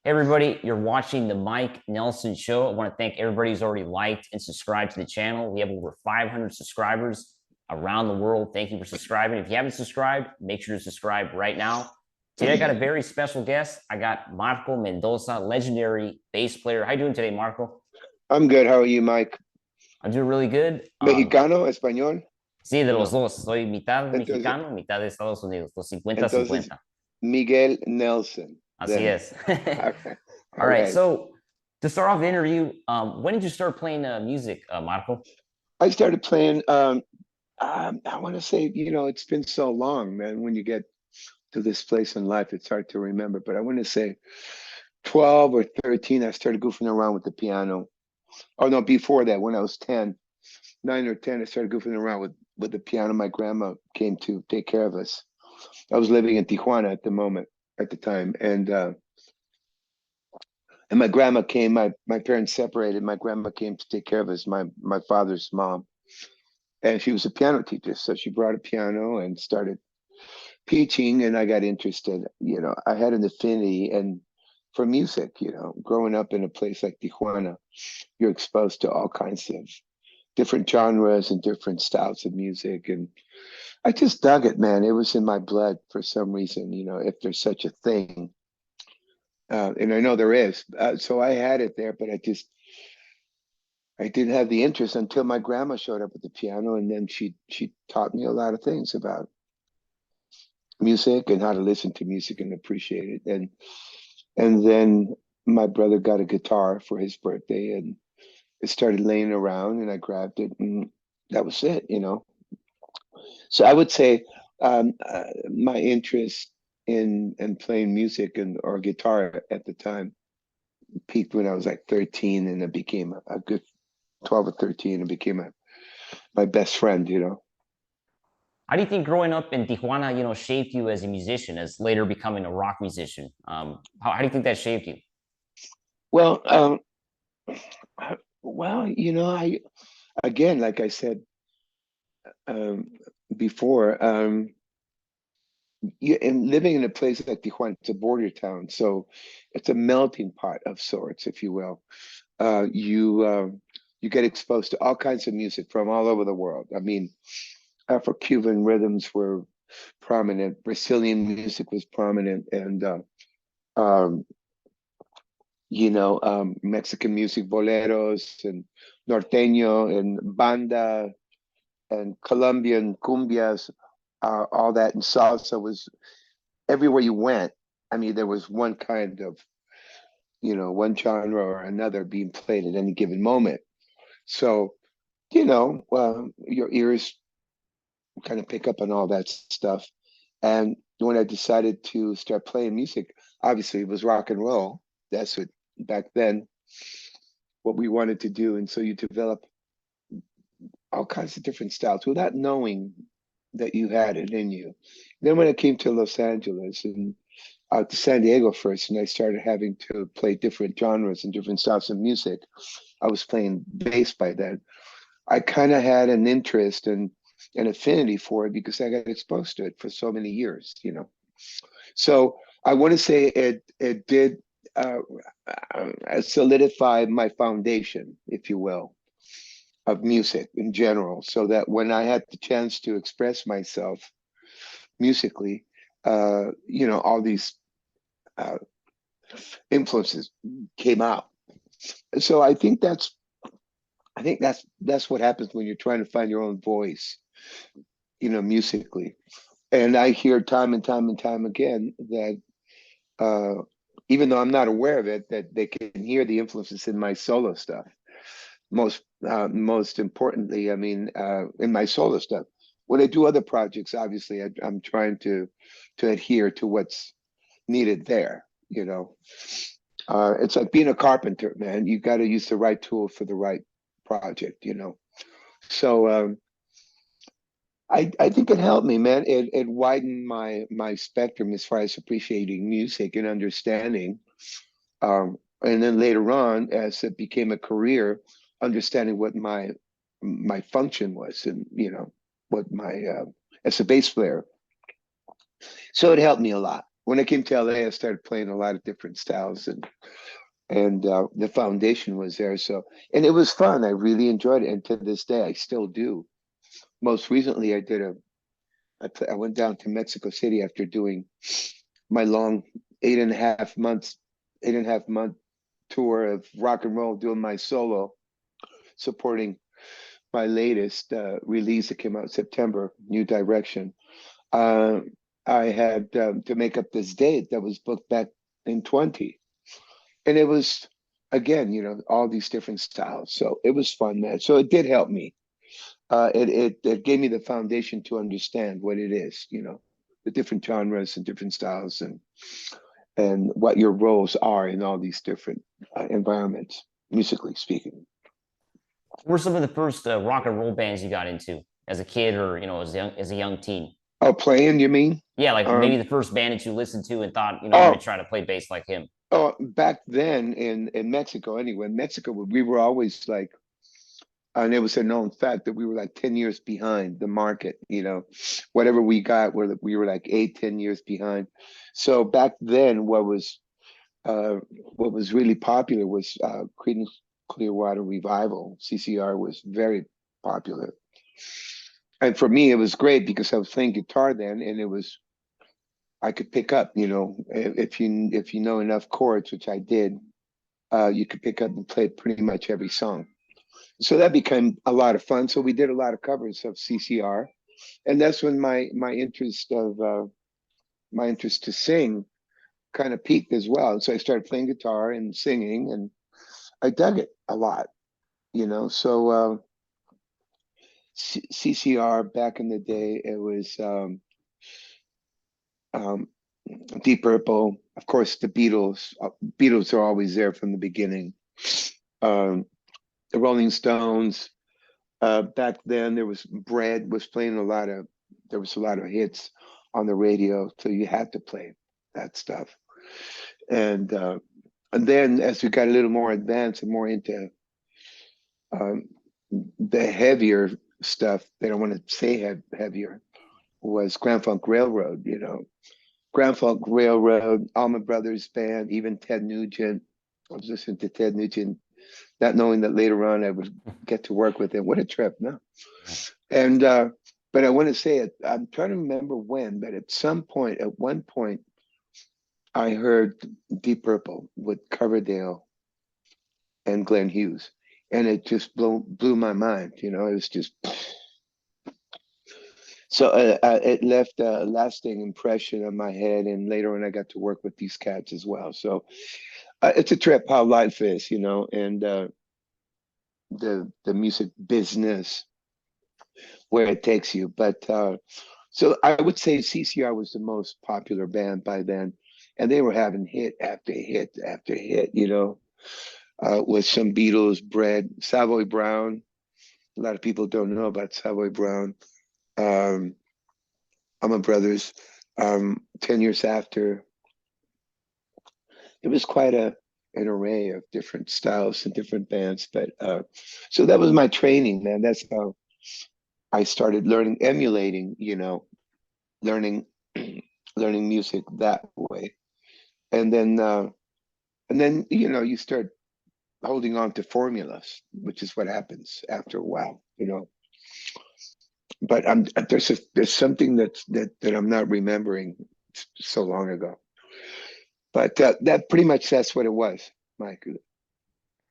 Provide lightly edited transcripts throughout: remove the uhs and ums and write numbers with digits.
Hey, everybody, you're watching the Mike Nelson Show. I want to thank everybody who's already liked and subscribed to the channel. We have over 500 subscribers around the world. Thank you for subscribing. If you haven't subscribed, make sure to subscribe right now. Today, I got a very special guest. I got Marco Mendoza, legendary bass player. How you doing today, Marco? I'm good. How are you, Mike? I'm doing really good. ¿Mexicano, español? Sí, de ¿O los no? dos. Soy mitad Entonces, mexicano, mitad de Estados Unidos. Los 50 entonces, 50. Miguel Nelson. Así Then, es. all right. All All right. right. So to start off the interview, when did you start playing music, Marco? I started playing. I want to say, it's been so long, man. When you get to this place in life, it's hard to remember. But I want to say 12 or 13, I started goofing around with the piano. Oh no, before that, when I was 10, 9 or 10, I started goofing around with the piano. My grandma came to take care of us. I was living in Tijuana at the time, and my grandma came. My parents separated. My grandma came to take care of us. My father's mom, and she was a piano teacher, so she brought a piano and started teaching, and I got interested. I had an affinity and for music. Growing up in a place like Tijuana, you're exposed to all kinds of different genres and different styles of music, and I just dug it, man. It was in my blood for some reason. If there's such a thing. And I know there is. So I had it there, but I didn't have the interest until my grandma showed up at the piano, and then she taught me a lot of things about music and how to listen to music and appreciate it. And then my brother got a guitar for his birthday, and it started laying around, and I grabbed it, and that was it. So I would say my interest in playing music and or guitar at the time peaked when I was like 13, and it became a good 12 or 13 and became my best friend. How do you think growing up in Tijuana, shaped you as a musician, as later becoming a rock musician? How do you think that shaped you? Well, well, I again, like I said um, before, and living in a place like Tijuana, it's a border town, so it's a melting pot of sorts, if you will. You get exposed to all kinds of music from all over the world. I mean, Afro-Cuban rhythms were prominent, Brazilian music was prominent, and um, Mexican music, boleros and norteño and banda and Colombian cumbias, all that, and salsa was everywhere you went. I mean, there was one kind of, one genre or another being played at any given moment. So, your ears kind of pick up on all that stuff. And when I decided to start playing music, obviously it was rock and roll. That's what back then what we wanted to do. And so you develop all kinds of different styles without knowing that you had it in you. Then when I came to Los Angeles and out to San Diego first, and I started having to play different genres and different styles of music. I was playing bass by then. I kind of had an interest and an affinity for it because I got exposed to it for so many years. So I want to say it did uh, solidify my foundation, if you will, of music in general, so that when I had the chance to express myself musically, all these uh, influences came out. So I think that's what happens when you're trying to find your own voice, musically. And I hear time and time and time again that uh, even though I'm not aware of it, that they can hear the influences in my solo stuff. Most importantly, I mean, in my solo stuff. When I do other projects, obviously, I'm trying to adhere to what's needed there. It's like being a carpenter, man. You got to use the right tool for the right project. So I think it helped me, man. It widened my spectrum as far as appreciating music and understanding. And then later on, as it became a career, understanding what my function was, and what my as a bass player. So it helped me a lot. when I came to LA, I started playing a lot of different styles, and the foundation was there. So, and it was fun. I really enjoyed it, and to this day, I still do. Most recently, I went down to Mexico City after doing my long 8.5 months, 8.5 month tour of rock and roll, doing my solo, supporting my latest release that came out in September, New Direction. Uh, I had to make up this date that was booked back in 20. And it was, again, all these different styles. So it was fun, man. So it did help me. It gave me the foundation to understand what it is, the different genres and different styles, and what your roles are in all these different environments, musically speaking. What were some of the first rock and roll bands you got into as a kid, or as a young teen? Oh, playing, you mean? Yeah, like maybe Um, the first band that you listened to and thought, I'm going oh, to try to play bass like him. back then in Mexico, anyway, in Mexico, we were always like, and it was a known fact that we were like 10 years behind the market, whatever we got, we were like 8, 10 years behind. So back then, uh, what was really popular was Creedence Clearwater Revival. CCR was very popular. And for me, it was great because I was playing guitar then, and I could pick up, if you know enough chords, which I did, you could pick up and play pretty much every song. So that became a lot of fun. So we did a lot of covers of CCR, and that's when my interest to sing kind of peaked as well. So I started playing guitar and singing, and I dug it a lot. So CCR back in the day, it was um, Deep Purple, of course, the Beatles. Beatles are always there from the beginning. Um, the Rolling Stones. Back then, there was Bread was playing a lot of. There was a lot of hits on the radio, so you had to play that stuff. And uh, and then as we got a little more advanced and more into um, the heavier stuff, they don't want to say heavier, was Grand Funk Railroad. Grand Funk Railroad, Allman Brothers Band, even Ted Nugent. I was listening to Ted Nugent, not knowing that later on I would get to work with him. What a trip, no? And but I want to say it. I'm trying to remember when, but at one point, I heard Deep Purple with Coverdale and Glenn Hughes, and it just blew my mind. It was just so it left a lasting impression on my head, and later on, I got to work with these cats as well. So it's a trip how life is, and the music business where it takes you. But so I would say CCR was the most popular band by then, and they were having hit after hit after hit, with some Beatles, Bread, Savoy Brown. A lot of people don't know about Savoy Brown. Um, Allman Brothers. 10 years after, it was quite an array of different styles and different bands. But so that was my training, man. That's how I started learning, emulating, learning learning music that way. And then you start holding on to formulas, which is what happens after a while. But there's something that I'm not remembering so long ago. But that pretty much that's what it was, Mike.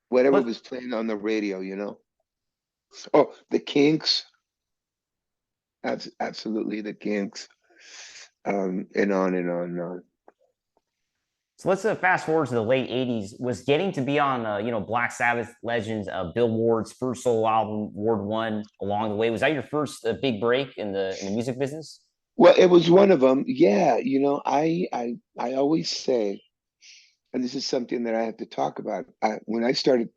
Whatever What was playing on the radio. Oh, the Kinks, absolutely the Kinks, and on and on and on. So let's fast forward to the late '80s. Was getting to be on, Black Sabbath Legends, Billboard's first solo album, Ward One, along the way. Was that your first big break in the music business? Well, it was one of them. Yeah, I always say, and this is something that I have to talk about. When I started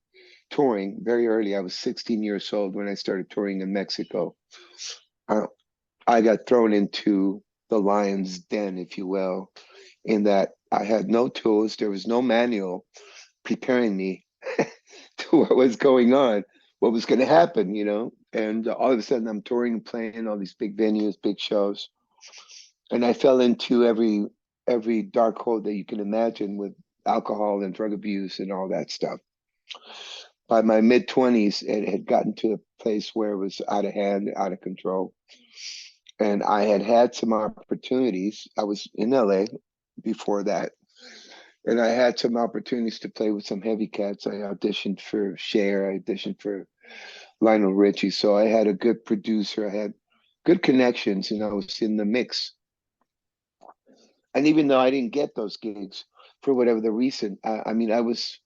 touring very early, I was 16 years old when I started touring in Mexico. Uh, I got thrown into the lion's den, if you will, in that I had no tools. There was no manual preparing me to what was going on, what was going to happen. And all of a sudden, I'm touring and playing all these big venues, big shows, and I fell into every every dark hole that you can imagine with alcohol and drug abuse and all that stuff. By my mid 20s, it had gotten to a place where it was out of hand, out of control. And I had had some opportunities. I was in LA before that, and I had some opportunities to play with some heavy cats. I auditioned for Cher, I auditioned for Lionel Richie. So I had a good producer, I had good connections, and I was in the mix. And even though I didn't get those gigs for whatever the reason, I mean, I was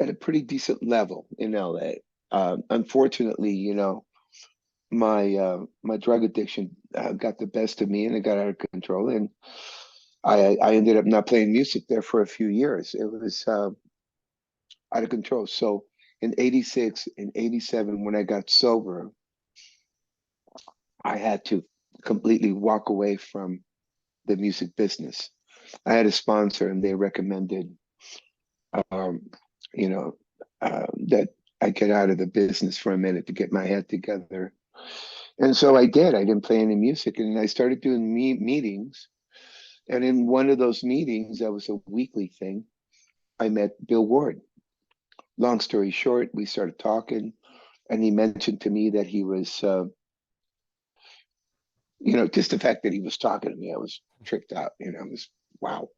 at a pretty decent level in LA. Unfortunately, my drug addiction got the best of me, and it got out of control. And I ended up not playing music there for a few years. It was out of control. So in '86 and '87, when I got sober, I had to completely walk away from the music business. I had a sponsor, and they recommended, um, you know, that I get out of the business for a minute to get my head together. And so I did. I didn't play any music, and I started doing meetings. And in one of those meetings, that was a weekly thing, I met Bill Ward. Long story short, we started talking, and he mentioned to me that he was, just the fact that he was talking to me, I was tricked out. It was wow.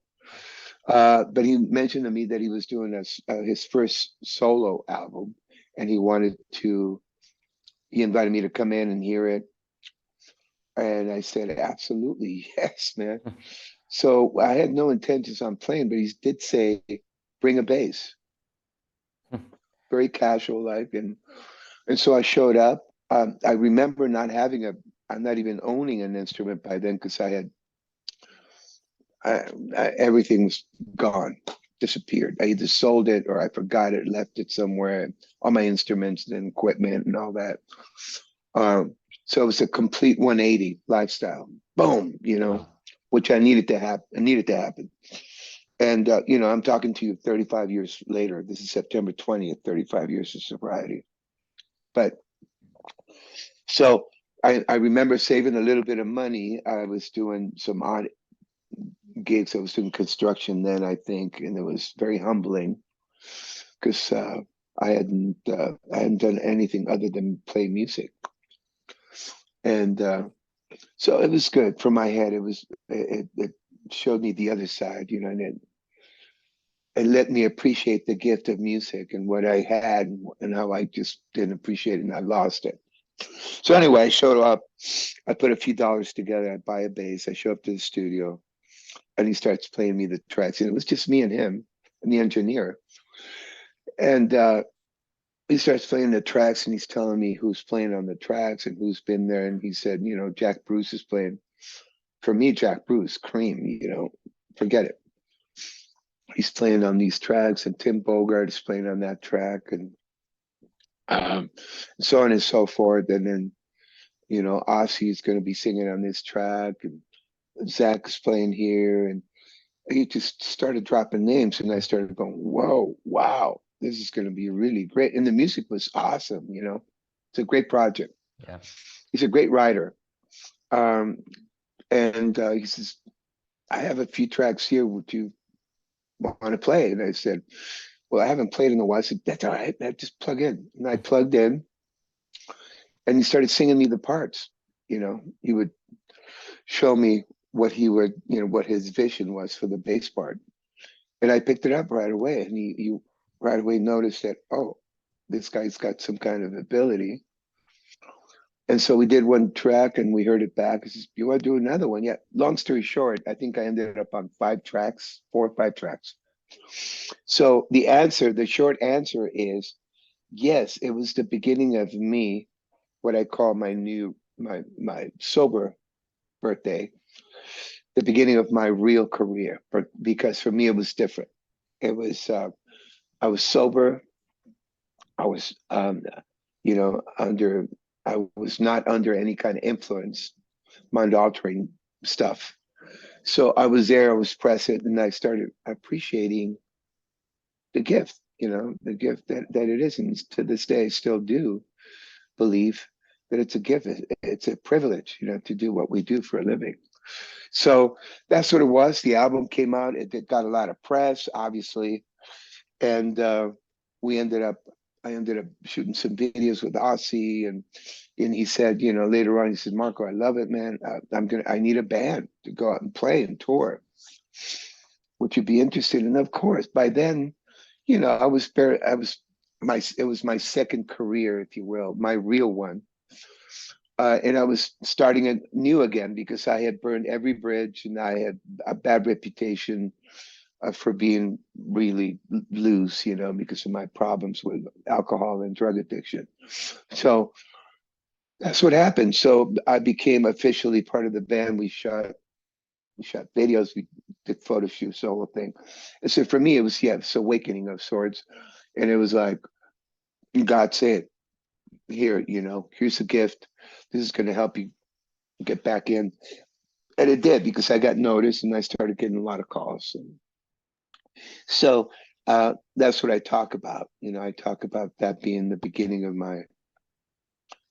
But he mentioned to me that he was doing his first solo album, and he invited me to come in and hear it. And I said, absolutely, yes, man. So I had no intentions on playing, but he did say, bring a bass, very casual like. And so I showed up. I remember I'm not even owning an instrument by then because everything was gone, disappeared. I either sold it or I forgot it, left it somewhere, all my instruments and equipment and all that. So it was a complete 180 lifestyle. Boom, Wow. which I needed to have. I needed to happen. And I'm talking to you 35 years later. This is September 20th, 35 years of sobriety. But so I remember saving a little bit of money. I was doing some odd gigs. I was doing construction then, I think, and it was very humbling because I hadn't done anything other than play music. And so it was good for my head. It showed me the other side, and it let me appreciate the gift of music and what I had and how I just didn't appreciate it and I lost it. So anyway, I showed up. I put a few dollars together. I buy a bass. I show up to the studio, and he starts playing me the tracks. And it was just me and him and the engineer. And he starts playing the tracks, and he's telling me who's playing on the tracks and who's been there. And he said, Jack Bruce is playing. For me, Jack Bruce, Cream, forget it. He's playing on these tracks, and Tim Bogart is playing on that track, and so on and so forth. And then, Ozzy is going to be singing on this track, and Zach's playing here. And he just started dropping names, and I started going, whoa, wow, this is going to be really great. And the music was awesome, It's a great project. Yeah. He's a great writer. Um, and he says, I have a few tracks here. Would you want to play? And I said, well, I haven't played in a while. I said, that's all right, man, just plug in. And I plugged in, and he started singing me the parts. He would show me what his vision was for the bass part. And I picked it up right away. And he right away noticed that, oh, this guy's got some kind of ability. And so we did one track and we heard it back. He says, you want to do another one? Yeah. Long story short, I think I ended up on 4 or 5 tracks. So the short answer is yes, it was the beginning of me, what I call my sober birthday, the beginning of my real career. But because for me it was different. It was I was sober. I was under I was not under any kind of influence, mind altering stuff. So I was there, I was present, and I started appreciating the gift that it is. And to this day, I still do believe that it's a gift. It's a privilege, to do what we do for a living. So that's what it was. The album came out. It got a lot of press, obviously, and we ended up. I ended up shooting some videos with Aussie, and he said, you know, later on, he said, Marco, I love it, man. I need a band to go out and play and tour. Would you be interested? And of course, by then, you know, it was my second career, if you will, my real one. And I was starting it new again because I had burned every bridge and I had a bad reputation for being really loose, you know, because of my problems with alcohol and drug addiction. So that's what happened. So I became officially part of the band. We shot videos, we did photo shoots, the whole thing. And so for me, it was, yeah, this awakening of sorts. And it was like, God said, here, you know, here's a gift. This is going to help you get back in. And it did because I got noticed and I started getting a lot of calls. And so that's what I talk about. You know, I talk about that being the beginning of my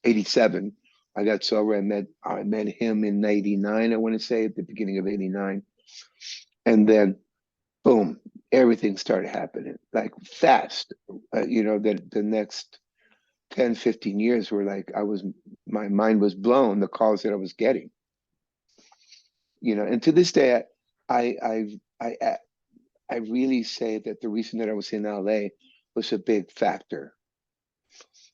87. I got sober. I met him in 89, I want to say, at the beginning of 89. And then boom, everything started happening like fast. You know, the next 10, 15 years were like my mind was blown, the calls that I was getting. You know, and to this day I I I really say that the reason that I was in LA was a big factor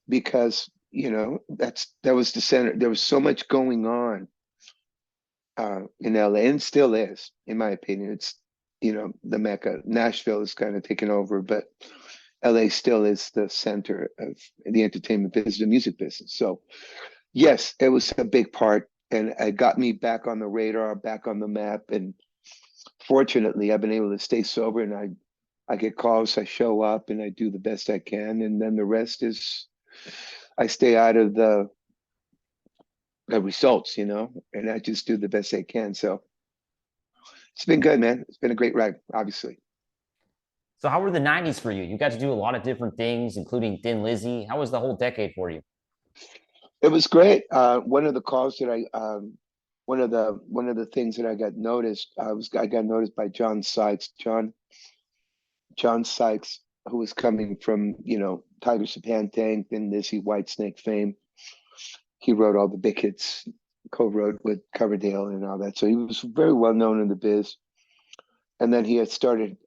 because, you know, that was the center. There was so much going on in LA, and still is, in my opinion. It's, you know, the Mecca. Nashville is kind of taken over, but LA still is the center of the entertainment business, the music business. So yes, it was a big part, and it got me back on the radar, back on the map. And fortunately, I've been able to stay sober, and I get calls, I show up, and I do the best I can, and then the rest is I stay out of the results, you know, and I just do the best I can. So it's been good, man. It's been a great ride, obviously. So how were the 90s for you? You got to do a lot of different things, including Thin Lizzy. How was the whole decade for you? It was great. One of the calls that one of the things that I got noticed, I got noticed by John Sykes. John Sykes, who was coming from, you know, Tiger Pantank and Lizzie Whitesnake fame. He wrote all the big hits, co-wrote with Coverdale and all that. So he was very well known in the biz. And then he had started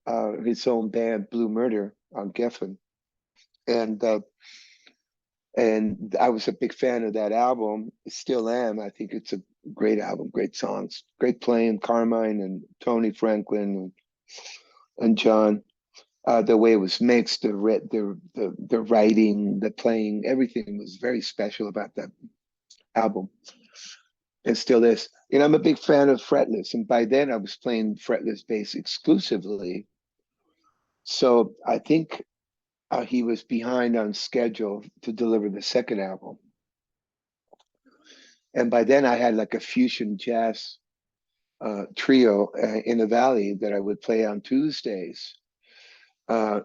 his own band, Blue Murder, on Geffen. And I was a big fan of that album. Still am. I think it's a great album, great songs, great playing. Carmine and Tony Franklin and John. The way it was mixed, the writing, the playing, everything was very special about that album. It still is. And I'm a big fan of fretless. And by then I was playing fretless bass exclusively. So I think he was behind on schedule to deliver the second album. And by then I had like a fusion jazz trio in the Valley that I would play on Tuesdays. Uh,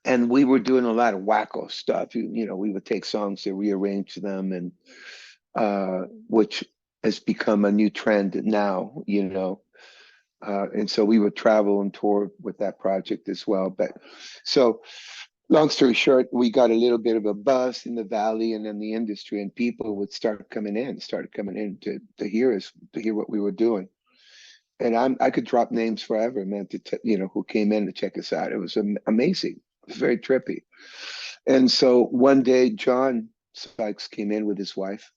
and we were doing a lot of wacko stuff. You know, we would take songs and rearrange them, and which has become a new trend now. You know, and so we would travel and tour with that project as well. But so, long story short, we got a little bit of a buzz in the Valley and in the industry, and people would started coming in to hear us, to hear what we were doing. And I could drop names forever, man, you know, who came in to check us out. It was amazing. It was very trippy. And so one day, John Sykes came in with his wife,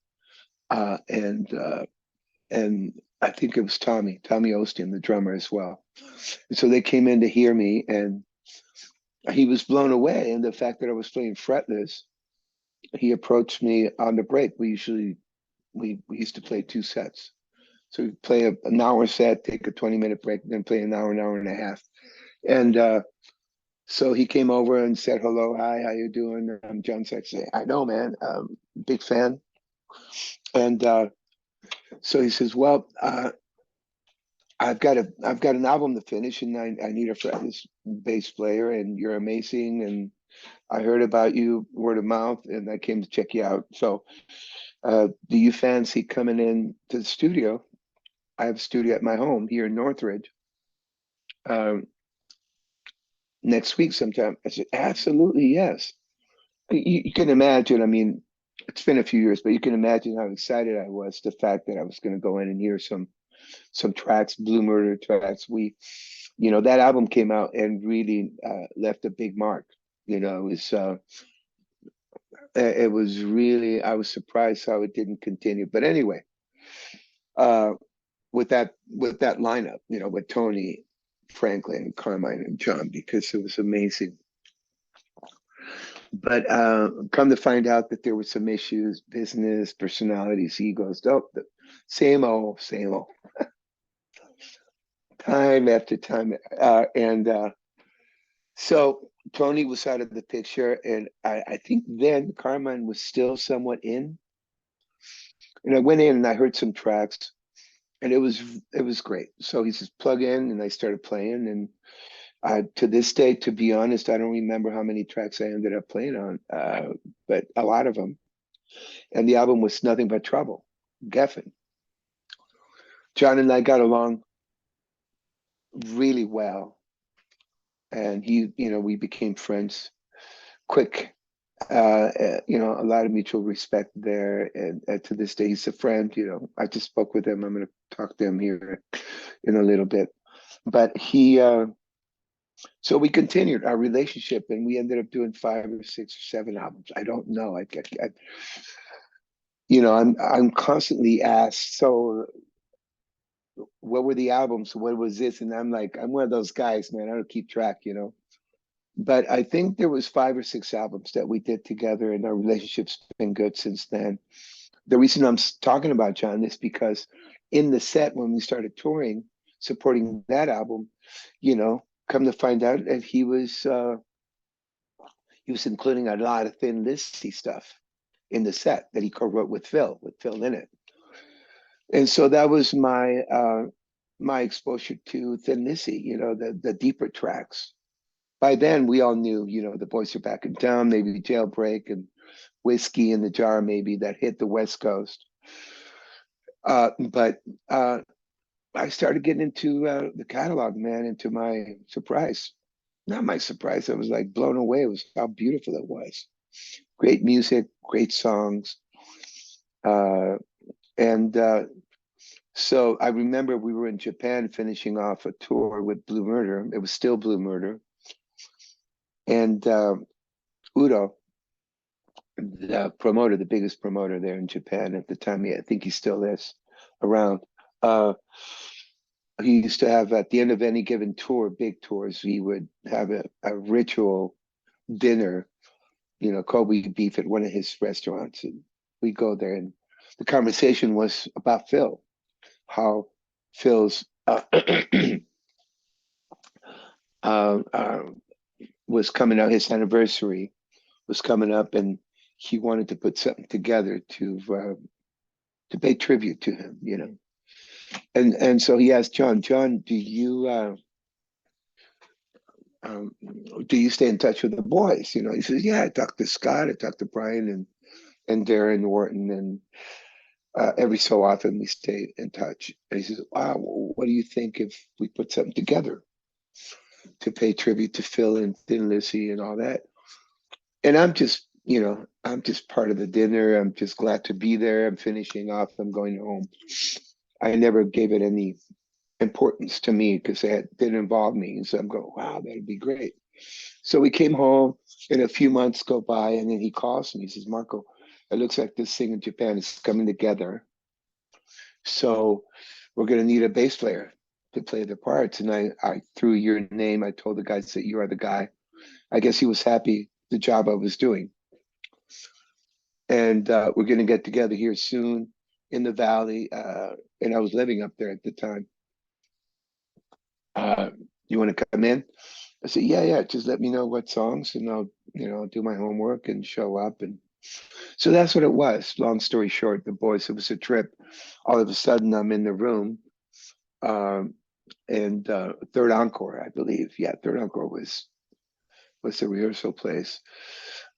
uh, and uh, and I think it was Tommy Osteen, the drummer as well. And so they came in to hear me, and he was blown away. And the fact that I was playing fretless, he approached me on the break. We used to play two sets. So we play an hour set, take a 20-minute break, then play an hour and a half. And so he came over and said, hello, hi, how you doing? I'm John Sykes. I know, man, big fan. And so he says, well, I've got an album to finish, and I need a fretless bass player, and you're amazing. And I heard about you word of mouth, and I came to check you out. So do you fancy coming in to the studio I have a studio at my home here in Northridge. Um, Next week sometime. I said, absolutely, yes. You can imagine, I mean, it's been a few years, but you can imagine how excited I was, the fact that I was going to go in and hear some tracks, Blue Murder tracks. That album came out and really left a big mark. It was really, I was surprised how it didn't continue. But anyway, uh, with that lineup, with Tony, Franklin, Carmine, and John, because it was amazing. But come to find out that there were some issues, business, personalities, egos. Oh, the same old, time after time. And so Tony was out of the picture, and I think then Carmine was still somewhat in. And I went in and I heard some tracks, and it was great. So he says plug in, and I started playing. And to this day, to be honest, I don't remember how many tracks I ended up playing on, but a lot of them. And the album was nothing but trouble. Geffen. John and I got along really well, and we became friends quick. A lot of mutual respect there, and to this day, he's a friend. I just spoke with him. I'm going to talk to him here in a little bit, but so we continued our relationship, and we ended up doing 5 or 6 or 7 albums. I don't know. I'm constantly asked, so what were the albums? What was this? And I'm like, I'm one of those guys, man. I don't keep track. But I think there was 5 or 6 albums that we did together, and our relationship's been good since then. The reason I'm talking about John is because in the set when we started touring, supporting that album, come to find out that he was including a lot of Thin Lizzy stuff in the set that he co-wrote with Phil in it. And so that was my exposure to Thin Lizzy, the deeper tracks. By then we all knew, the boys are back in town, maybe Jailbreak and Whiskey in the Jar, maybe that hit the West Coast. But I started getting into the catalog, man, into my surprise. Not my surprise, I was like blown away. It was how beautiful it was. Great music, great songs. And so I remember we were in Japan finishing off a tour with Blue Murder. It was still Blue Murder. And Udo, the promoter, the biggest promoter there in Japan at the time, I think he still is around. He used to have at the end of any given tour, big tours, he would have a ritual dinner, Kobe beef at one of his restaurants. And we go there, and the conversation was about Phil, how Phil's uh, was coming out, his anniversary was coming up, and he wanted to put something together to pay tribute to him. And so he asked John, um, do you stay in touch with the boys? He says, yeah, I talked to Scott, I talked to Brian and Darren Wharton, and every so often we stay in touch. And he says, wow, what do you think if we put something together to pay tribute to Phil and Thin Lizzy and all that? And I'm just part of the dinner. I'm just glad to be there. I'm finishing off. I'm going home. I never gave it any importance to me because it didn't involve me. And so I'm going, wow, that'd be great. So we came home, and a few months go by, and then he calls me. He says, Marco, it looks like this thing in Japan is coming together. So we're going to need a bass player to play the parts. And I threw your name. I told the guys that you are the guy. I guess he was happy the job I was doing. And we're going to get together here soon in the Valley. And I was living up there at the time. You want to come in? I said, yeah, just let me know what songs, and I'll do my homework and show up. And so that's what it was. Long story short, the boys, it was a trip. All of a sudden, I'm in the room, um, and Third Encore, I believe. Yeah, Third Encore was the rehearsal place.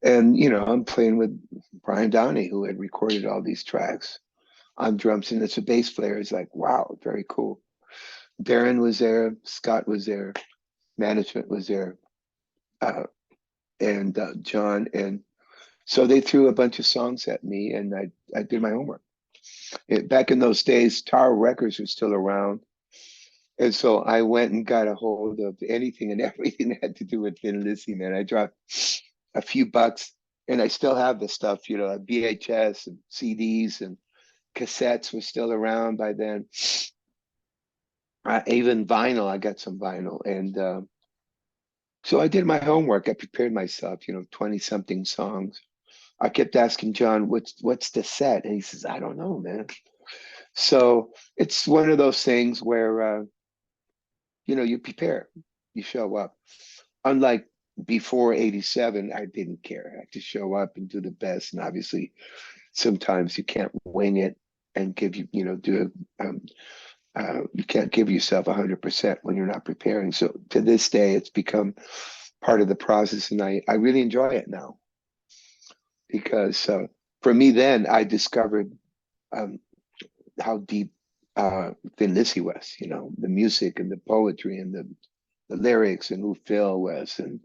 And I'm playing with Brian Downey, who had recorded all these tracks. on drums, and it's a bass player. It's like, wow, very cool. Darren was there, Scott was there, management was there, uh, and John, and so they threw a bunch of songs at me, and I did my homework. Back in those days, Tower Records was still around, and so I went and got a hold of anything and everything that had to do with Thin Lizzy, man. I dropped a few bucks, and I still have the stuff, VHS and CDs and cassettes were still around by then. Even vinyl, I got some vinyl, and so I did my homework. I prepared myself, 20 something songs. I kept asking John, what's the set? And he says, I don't know, man. So it's one of those things where you prepare, you show up. Unlike before 87, I didn't care. I had to show up and do the best. And obviously, sometimes you can't wing it and you can't give yourself 100% when you're not preparing. So to this day, it's become part of the process. And I really enjoy it now because for me, then I discovered um, how deep Thin Lizzy was, the music and the poetry and the lyrics and who Phil was. And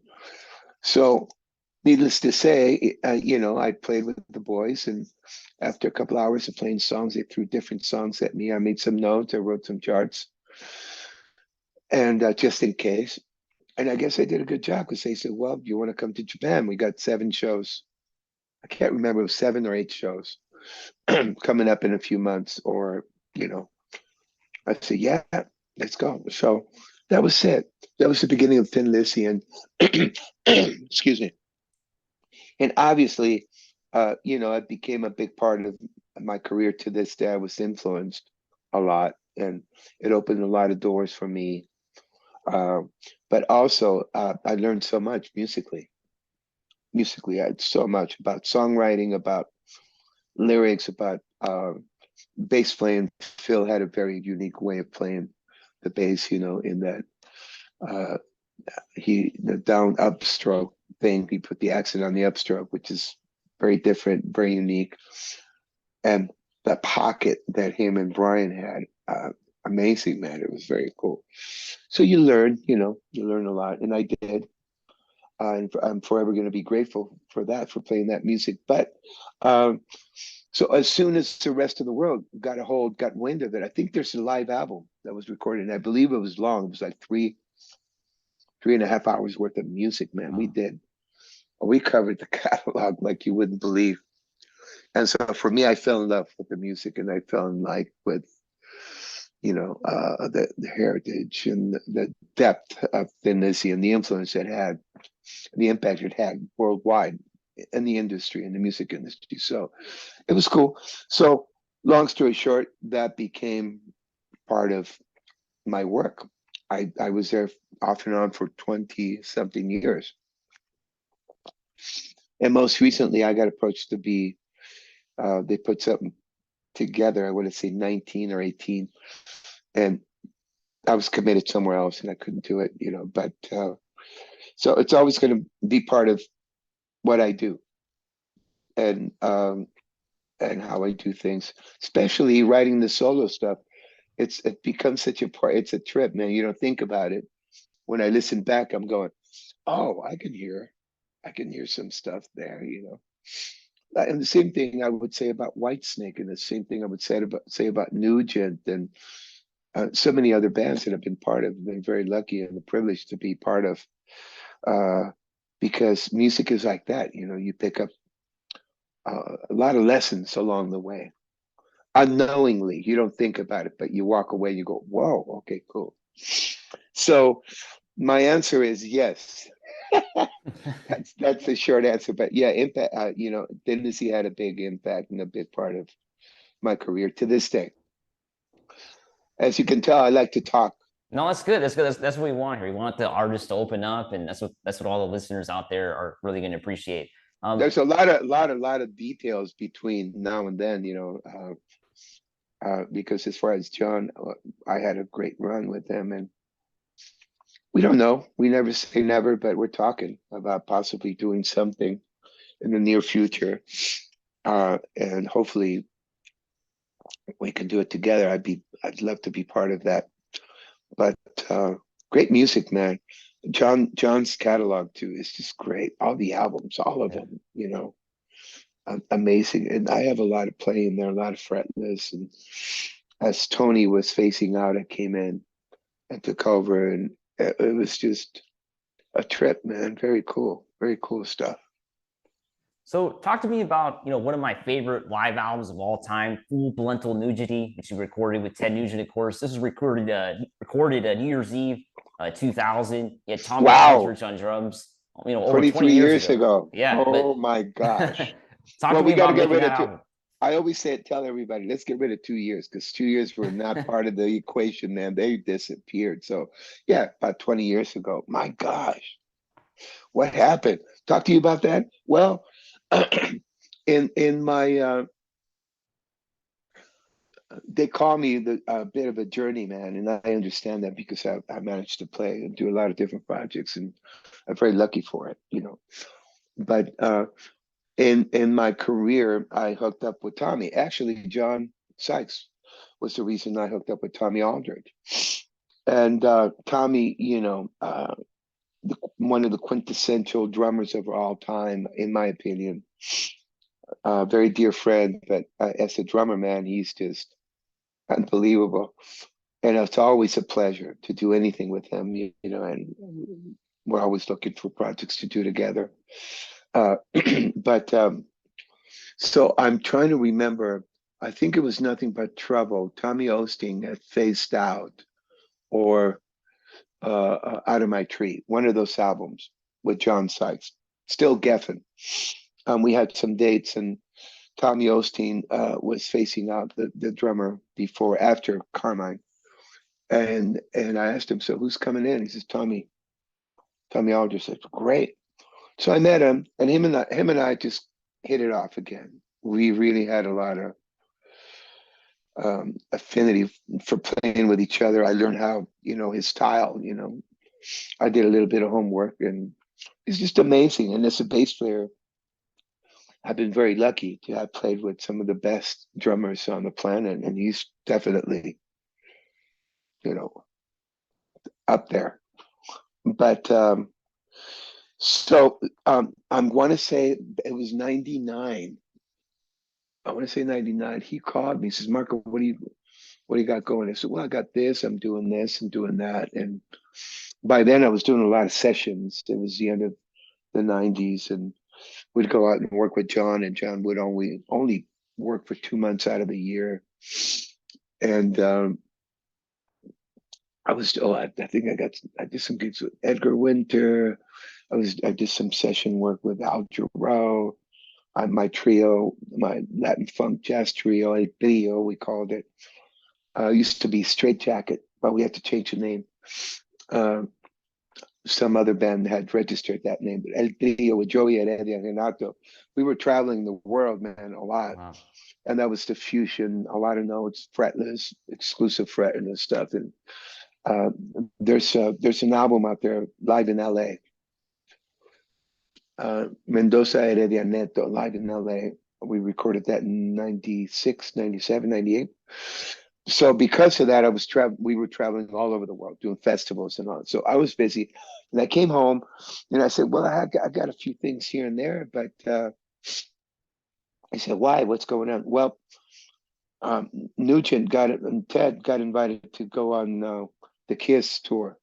so, needless to say, I played with the boys, and after a couple hours of playing songs, they threw different songs at me. I made some notes, I wrote some charts, and just in case. And I guess I did a good job because they said, well, you want to come to Japan? We got 7 shows. I can't remember, it was 7 or 8 shows coming up in a few months, or, I said, yeah, let's go. So that was it. That was the beginning of Thin Lizzy. And excuse me. And obviously, it became a big part of my career to this day. I was influenced a lot, and it opened a lot of doors for me. Uh, but also, I learned so much musically. Musically, I had so much about songwriting, about lyrics, about bass playing. Phil had a very unique way of playing the bass, in that uh, the down upstroke thing. He put the accent on the upstroke, which is very different, very unique. And the pocket that him and Brian had, amazing, man. It was very cool. So you learn a lot, and I did. And I'm forever going to be grateful for that, for playing that music. But um, so as soon as the rest of the world got wind of it, I think there's a live album that was recorded, and I believe it was long. It was like 3.5 hours worth of music, man. Wow. We covered the catalog like you wouldn't believe. And so for me, I fell in love with the music, and I fell in like with, the heritage and the depth of Thin Lizzy and the influence it had, the impact it had worldwide in the industry, in the music industry. So it was cool. So long story short, that became part of my work. I was there off and on for 20 something years. And most recently, I got approached to be, they put something together, I want to say 19 or 18. And I was committed somewhere else and I couldn't do it, but so it's always going to be part of what I do, and how I do things, especially writing the solo stuff. It becomes such a part, it's a trip, man. You don't think about it. When I listen back, I'm going, oh, I can hear some stuff there. And the same thing I would say about Whitesnake, and the same thing I would say about Nugent, and so many other bands that I've been part of. I've been very lucky and the privilege to be part of, uh, because music is like that. You pick up a lot of lessons along the way. Unknowingly, you don't think about it, but you walk away, you go, whoa, okay, cool. So my answer is yes. That's the short answer. But yeah, impact. Tennessee had a big impact and a big part of my career to this day. As you can tell, I like to talk. No, that's good. That's good. That's what we want here. We want the artists to open up, and that's what all the listeners out there are really going to appreciate. There's a lot of details between now and then, because as far as John, I had a great run with him, and we don't know. We never say never, but we're talking about possibly doing something in the near future, and hopefully we can do it together. I'd love to be part of that. But great music, man. John's catalog too is just great. All the albums, all of Yeah. them, amazing. And I have a lot of playing there, a lot of fretless. And as Tony was facing out, I came in and took over, and it was just a trip, man. Very cool stuff. So talk to me about, one of my favorite live albums of all time, Full Parental Nudity, which you recorded with Ted Nugent, of course. This was recorded New Year's Eve, 2000. You had Tommy Wow, Aldrich on drums, over 20 23 years years ago. ago. Yeah, but Oh my gosh. talk Well, to we me got to about get making rid that of two. album. I always tell everybody, let's get rid of 2 years because 2 years were not part of the equation, man. They disappeared. So, yeah, about 20 years ago. My gosh, what happened? Talk to you about that. Well, in my they call me a bit of a journeyman, and I understand that because I managed to play and do a lot of different projects, and I'm very lucky for it. But in my career, I hooked up with Tommy. Actually, John Sykes was the reason I hooked up with Tommy Aldridge. And Tommy, one of the quintessential drummers of all time, in my opinion. Very dear friend, but as a drummer, man, he's just unbelievable. And it's always a pleasure to do anything with him, and we're always looking for projects to do together. But So I'm trying to remember. I think it was Nothing But Trouble. Tommy Osteen had Phased Out or Out of My Tree, one of those albums with John Sykes. Still Geffen. We had some dates, and Tommy Osteen was facing out the drummer after Carmine. And I asked him, so who's coming in? He says, Tommy Aldridge. Said, great. So I met him, and him and I just hit it off again. We really had a lot of affinity for playing with each other. I learned how, his style, I did a little bit of homework, and it's just amazing. And as a bass player, I've been very lucky to have played with some of the best drummers on the planet, and he's definitely, you know, up there. But I'm going to say it was 99. I want to say 99. He called me. He says, Marco, what do you got going? I said, well, I got this, I'm doing this and doing that. And by then I was doing a lot of sessions. It was the end of the 90s, and we'd go out and work with John, and John would only work for 2 months out of the year. And I think I did some gigs with Edgar Winter. I did some session work with Al Jarreau. My trio, my Latin funk jazz trio, El Trio, we called it. Used to be Straight Jacket, but we had to change the name. Uh, some other band had registered that name, but El Trio with Joey and Eddie and Renato. We were traveling the world, man, a lot. Wow. And that was the fusion, a lot of notes, fretless, exclusive fret and stuff. And uh, there's an album out there, live in LA. Mendoza Heredia Neto, live in LA. We recorded that in 96, 97, 98. So because of that, we were traveling all over the world doing festivals and all. So I was busy, and I came home, and I said, "Well, I got a few things here and there," but I said, "Why? What's going on?" Well, Nugent got it, and Ted got invited to go on the Kiss tour,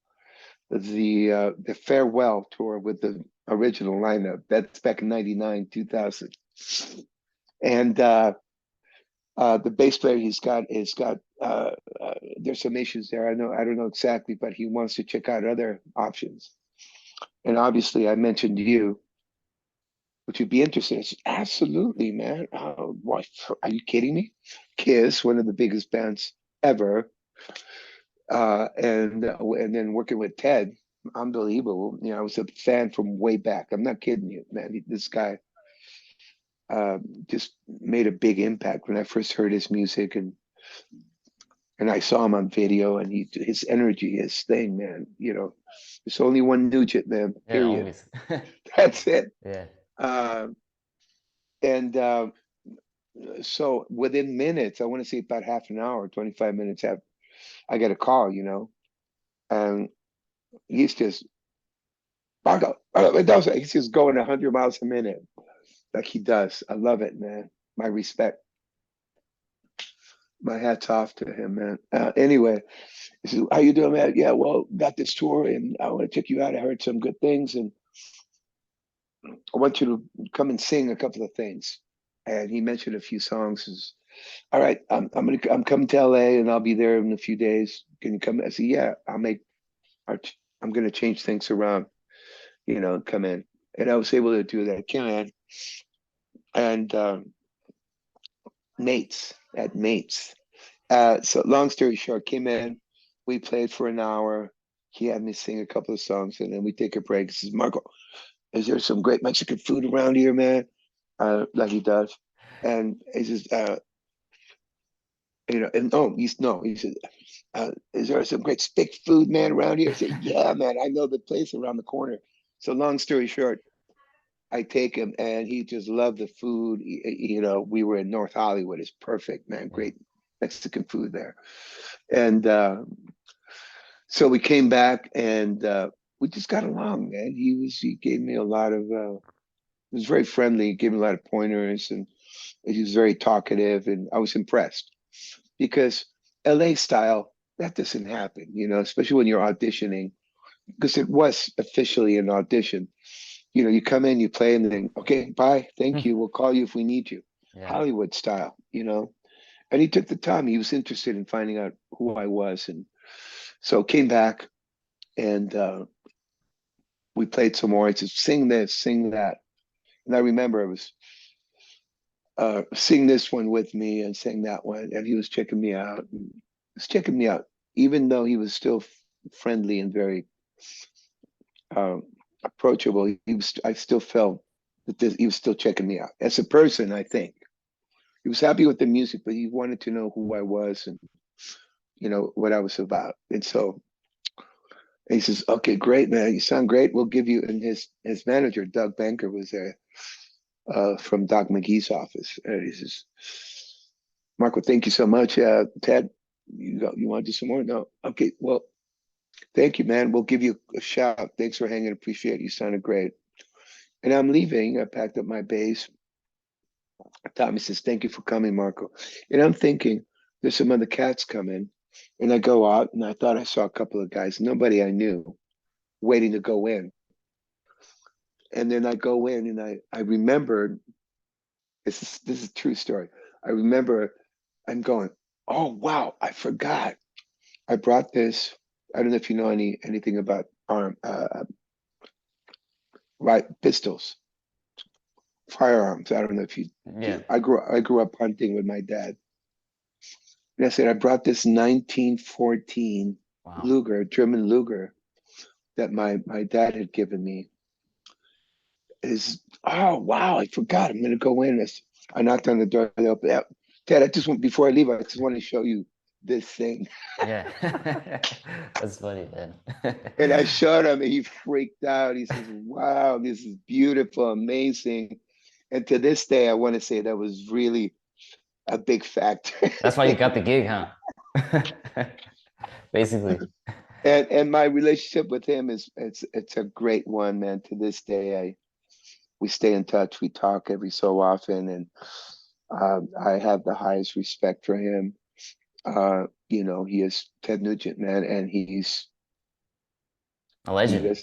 the farewell tour with the original lineup. That's back in '99, 2000, and the bass player he's got there's some issues there. I don't know exactly, but he wants to check out other options. And obviously, I mentioned you, which would be interesting. I said, absolutely, man. What, are you kidding me? Kiss, one of the biggest bands ever, and then working with Ted, unbelievable. I was a fan from way back. I'm not kidding you, man. This guy just made a big impact when I first heard his music, and I saw him on video, and his energy, his thing, man. There's only one Nugent, man. Yeah, Period. always. That's it. Yeah. Uh, and So within minutes, I want to say about half an hour, 25 minutes after, I get a call, and he's just, Marco, Mendoza, he's just going 100 miles a minute like he does. I love it, man. My respect. My hat's off to him, man. Anyway, he says, "How you doing, man? Yeah, well, got this tour, and I want to check you out. I heard some good things, and I want you to come and sing a couple of things." And he mentioned a few songs. Says, "All right, I'm coming to LA, and I'll be there in a few days. Can you come?" I said, "Yeah, our, I'm gonna change things around, and come in." And I was able to do that. Came in, and Mates. So long story short, came in, we played for an hour. He had me sing a couple of songs, and then we take a break. He says, "Marco, is there some great Mexican food around here, man?" Like he does. And he says, and oh, he's no, he said, "Is there some great stick food, man, around here?" I said, "Yeah, man, I know the place around the corner." So long story short, I take him, and he just loved the food. We were in North Hollywood. It's perfect, man. Yeah. Great Mexican food there. And so we came back, and we just got along, man. He gave me a lot of he was very friendly. He gave me a lot of pointers, and he was very talkative, and I was impressed because LA style, that doesn't happen, especially when you're auditioning, because it was officially an audition. You come in, you play, and then, okay, bye, thank you, we'll call you if we need you. Yeah. Hollywood style. And he took the time. He was interested in finding out who I was, and so came back, and we played some more. He said, "Sing this, sing that." And I remember it was sing this one with me and sing that one. And he was checking me out. And he was checking me out, even though he was still friendly and very um, approachable. I still felt that he was still checking me out as a person. I think he was happy with the music, but he wanted to know who I was and what I was about. And so he says, "Okay, great, man. You sound great. We'll give you." And his manager, Doug Banker, was there from Doc McGee's office. And he says, "Marco, thank you so much. Ted, you want to do some more?" "No." "Okay, well, thank you, man. We'll give you a shout. Thanks for hanging. Appreciate it. You sounded great." And I'm leaving. I packed up my bass. Tommy says, "Thank you for coming, Marco." And I'm thinking, there's some other cats coming. And I go out, and I thought I saw a couple of guys, nobody I knew, waiting to go in. And then I go in, and I remembered, this is a true story. I remember I'm going, "Oh wow, I forgot. I brought this." I don't know if you know anything about right, pistols, firearms. I don't know if you Yeah. do. I grew up hunting with my dad. And I said, "I brought this 1914 Wow. Luger, German Luger, that my dad had given me." Is Oh wow, I forgot. I'm gonna go in. I knocked on the door. They opened up. "Dad, I just want before I leave, I just want to show you this thing." Yeah. That's funny, man. And I showed him, and he freaked out. He says, "Wow, this is beautiful, amazing." And to this day, I want to say that was really a big factor. That's why you got the gig, huh? Basically. And my relationship with him is it's a great one, man. To this day, we stay in touch. We talk every so often, and I have the highest respect for him. He is Ted Nugent, man, and A legend.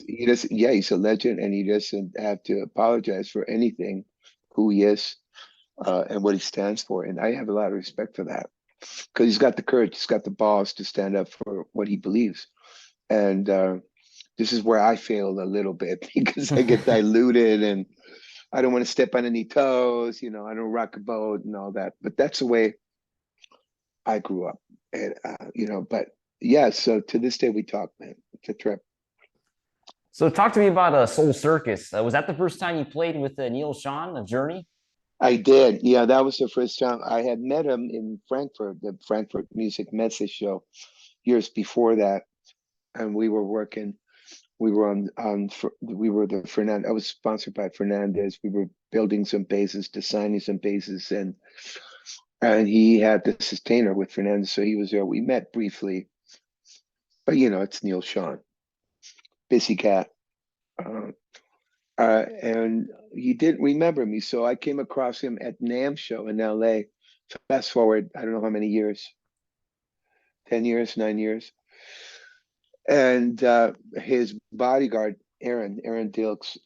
yeah, he's a legend, and he doesn't have to apologize for anything, who he is, and what he stands for. And I have a lot of respect for that because he's got the courage, he's got the balls to stand up for what he believes. And this is where I fail a little bit because I get diluted, and I don't want to step on any toes. I don't rock a boat and all that. But that's the way I grew up, and But yeah, so to this day we talk, man. It's a trip. So talk to me about Soul Circus. Was that the first time you played with Neil Sean of Journey? I did. Yeah, that was the first time I had met him in Frankfurt, the Frankfurt Music Messe show years before that, and we were working. We were we were the Fernand. I was sponsored by Fernandez. We were building some bases, designing some bases, and and he had the sustainer with Fernando, so he was there. We met briefly, but it's Neil Sean, busy cat. Uh, and he didn't remember me, so I came across him at NAMM show in LA. Fast forward, I don't know how many years, 10 years, 9 years, and his bodyguard, Aaron Dilks,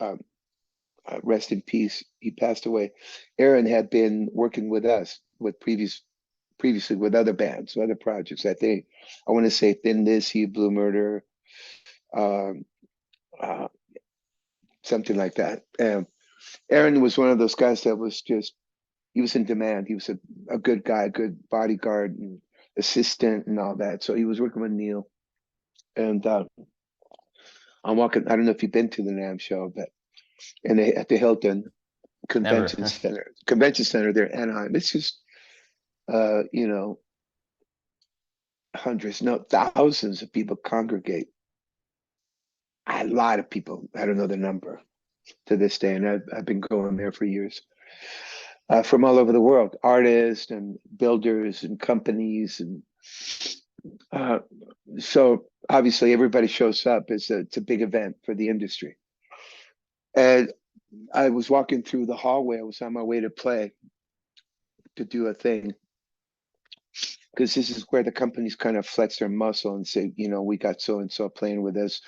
rest in peace. He passed away. Aaron had been working with us previously with other bands, other projects. I want to say Thin Lizzy, Blue Murder, um, uh, something like that. Aaron was one of those guys that was just he was in demand. He was a good guy, good bodyguard and assistant and all that. So he was working with Neil. And I'm walking. I don't know if you've been to the NAMM show, but at the Hilton Never. Convention Center there in Anaheim. It's just uh, you know, hundreds, no, thousands of people congregate. A lot of people. I don't know the number to this day, and I've been going there for years. From all over the world, artists and builders and companies, and uh, so obviously everybody shows up. It's a big event for the industry. And I was walking through the hallway. I was on my way to play to do a thing because this is where the companies kind of flex their muscle and say, we got so and so playing with us,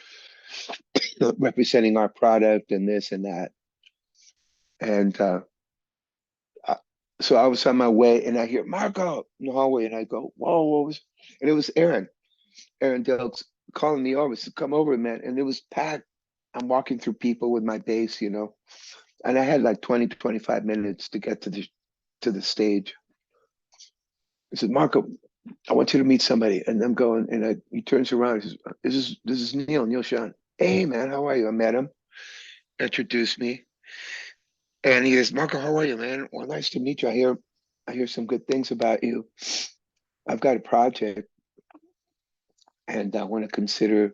representing our product and this and that. And uh, so I was on my way and I hear Marco in the hallway and I go, whoa, what was, and it was Aaron Dilks calling me over, to come over, man. And it was packed. I'm walking through people with my bass, and I had like 20 to 25 minutes to get to the stage. I said, Marco, I want you to meet somebody. And I'm going, and he turns around. He says, this is Neil Sean. Hey, man, how are you? I met him, introduced me. And he goes, Marco, how are you, man? Well, nice to meet you. I hear some good things about you. I've got a project and I want to consider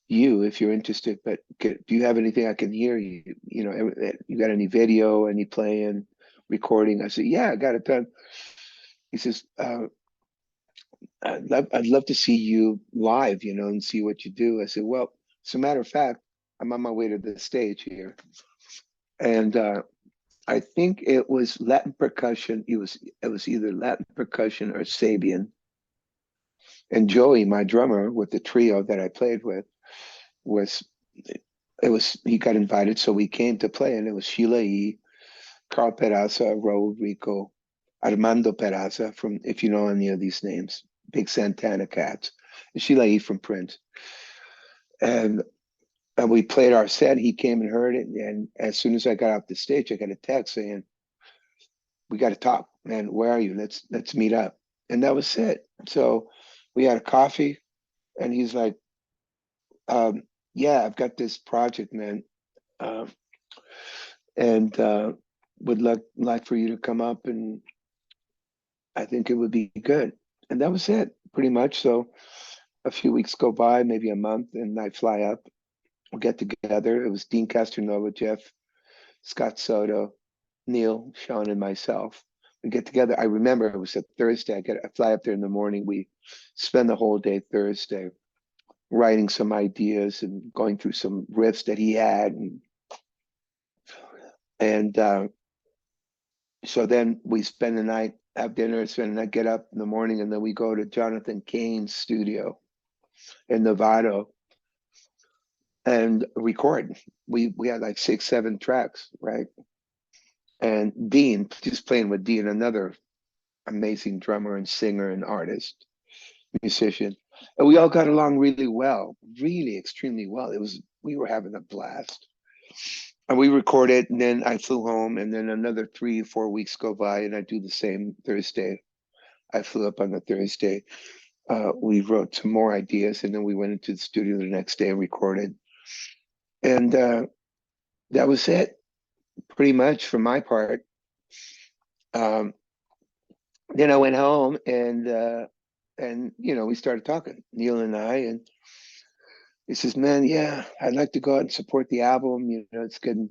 you if you're interested, but do you have anything I can hear you? You got any video, any playing, recording? I said, yeah, I got it done. He says, I'd love to see you live, and see what you do. I said, well, as a matter of fact, I'm on my way to the stage here. And I think it was Latin percussion. It was either Latin percussion or Sabian. And Joey, my drummer with the trio that I played with, was he got invited, so we came to play, and it was Sheila E., Carl Peraza, Raul Rico, Armando Peraza from, if you know any of these names, big Santana cats, and Sheila E. from Prince. And we played our set. He came and heard it, and as soon as I got off the stage, I got a text saying, "We got to talk, man. Where are you? Let's meet up." And that was it. So we had a coffee, and he's like, "Yeah, I've got this project, man, um, and would like for you to come up, and I think it would be good." And that was it, pretty much. So a few weeks go by, maybe a month, and I fly up. We'll get together. It was Dean Castronova, Jeff, Scott Soto, Neil, Sean, and myself. We get together. I remember it was a Thursday. I fly up there in the morning. We spend the whole day Thursday writing some ideas and going through some riffs that he had, and so then we spend the night, have dinner, spend the night, get up in the morning, and then we go to Jonathan Cain's studio in Nevada and record. We had like 6, 7 tracks, right? And Dean, just playing with Dean, another amazing drummer and singer and artist, musician. And we all got along really well, really extremely well. We were having a blast. And we recorded, and then I flew home, and then another 3, 4 weeks go by, and I do the same Thursday. I flew up on the Thursday. We wrote some more ideas, and then we went into the studio the next day and recorded. And that was it, pretty much for my part. Um, then I went home, and we started talking, Neil and I, and he says, "Man, yeah, I'd like to go out and support the album. It's getting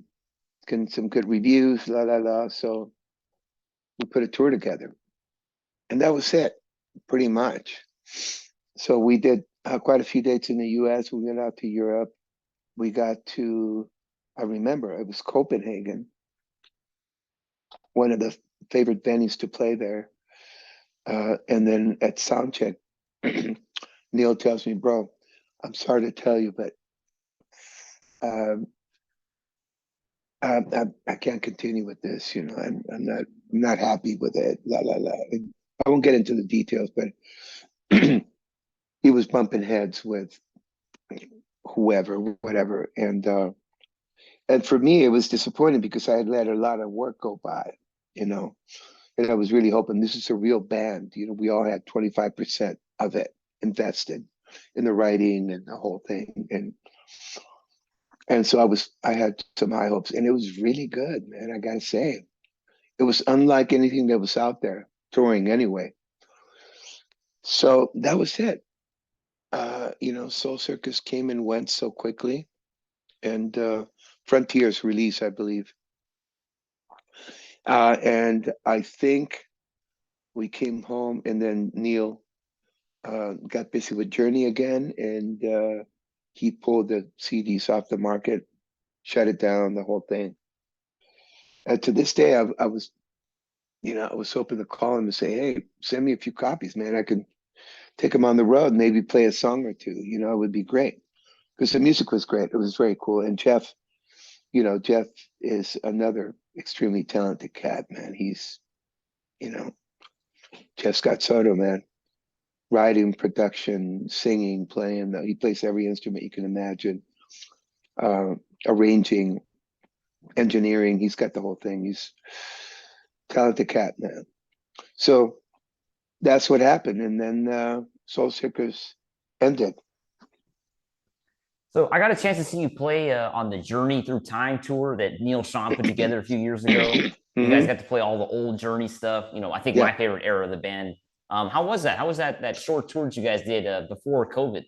some good reviews, la la la." So we put a tour together. and that was it, pretty much. So we did quite a few dates in the U.S. We went out to Europe. We got to, I remember it was Copenhagen, one of the favorite venues to play there. And then at soundcheck, Neil tells me, "Bro, I'm sorry to tell you, but um, I can't continue with this. You know, I'm not happy with it. La la la." And I won't get into the details, but he was bumping heads with whoever, whatever, and for me, it was disappointing because I had let a lot of work go by, you know, and I was really hoping this is a real band. You know, we all had 25% of it invested in the writing and the whole thing, and so I had some high hopes, and it was really good, man. I gotta say, it was unlike anything that was out there touring anyway. So that was it. You know, Soul Circus came and went so quickly, and Frontiers release, I believe. And I think we came home, and then Neil got busy with Journey again, and he pulled the CDs off the market, shut it down, the whole thing. And to this day, I was, you know, I was hoping to call him and say, "Hey, send me a few copies, man. I can take them on the road, maybe play a song or two. You know, it would be great." Because the music was great. It was very cool. And Jeff, you know, Jeff is another extremely talented cat, man. He's, you know, Jeff Scott Soto, man. Writing, production, singing, playing. He plays every instrument you can imagine. Uh, Arranging, engineering. He's got the whole thing. He's talented cat, man. So that's what happened. And then Soul Seekers ended. So I got a chance to see you play on the Journey Through Time tour that Neil Sean put together a few years ago. You guys Hmm. got to play all the old Journey stuff. You know, I think Yeah. my favorite era of the band. How was that? How was that short tour that you guys did before COVID?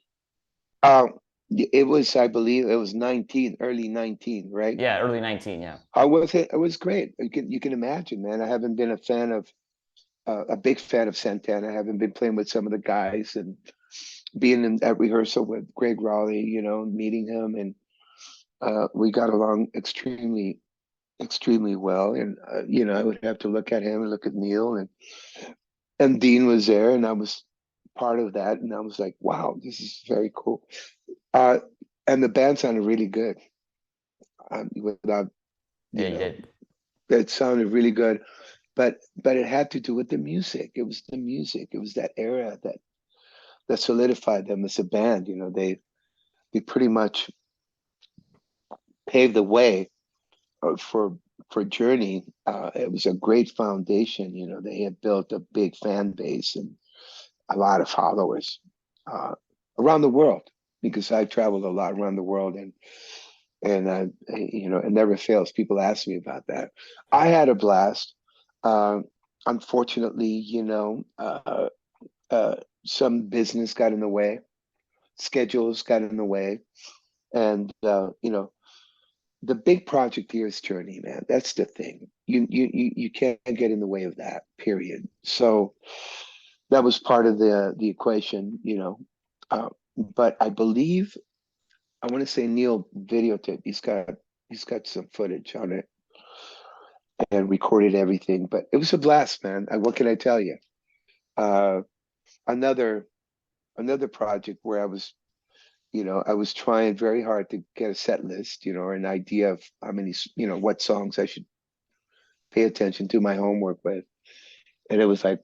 Uh, it was, I believe, it was 19, early 19, right? Yeah, early 19. Yeah. How was it? It was great. You can imagine, man. I haven't been a fan of a big fan of Santana. I haven't been playing with some of the guys and being at rehearsal with Greg Raleigh, you know, meeting him, and we got along extremely well. And you know, I would have to look at him and look at Neil, and Dean was there, and I was part of that, and I was like, wow, this is very cool. Uh, and the band sounded really good. Without, Yeah, you you know, did. it sounded really good. But it had to do with the music. It was the music. It was that era that solidified them as a band. You know, they pretty much paved the way for Journey. It was a great foundation. You know, they had built a big fan base and a lot of followers uh, around the world because I traveled a lot around the world, and you know, it never fails. People ask me about that. I had a blast. Uh, Unfortunately, you know, uh, some business got in the way, schedules got in the way, and you know, the big project here is Journey, man. That's the thing. You can't get in the way of that. Period. So that was part of the equation, you know. Uh, but I believe I want to say Neil videotaped. He's got some footage on it and recorded everything. But it was a blast, man. What can I tell you? Uh, another another project where I was, you know, I was trying very hard to get a set list, you know, or an idea of how many, you know, what songs I should pay attention to, my homework with. And it was like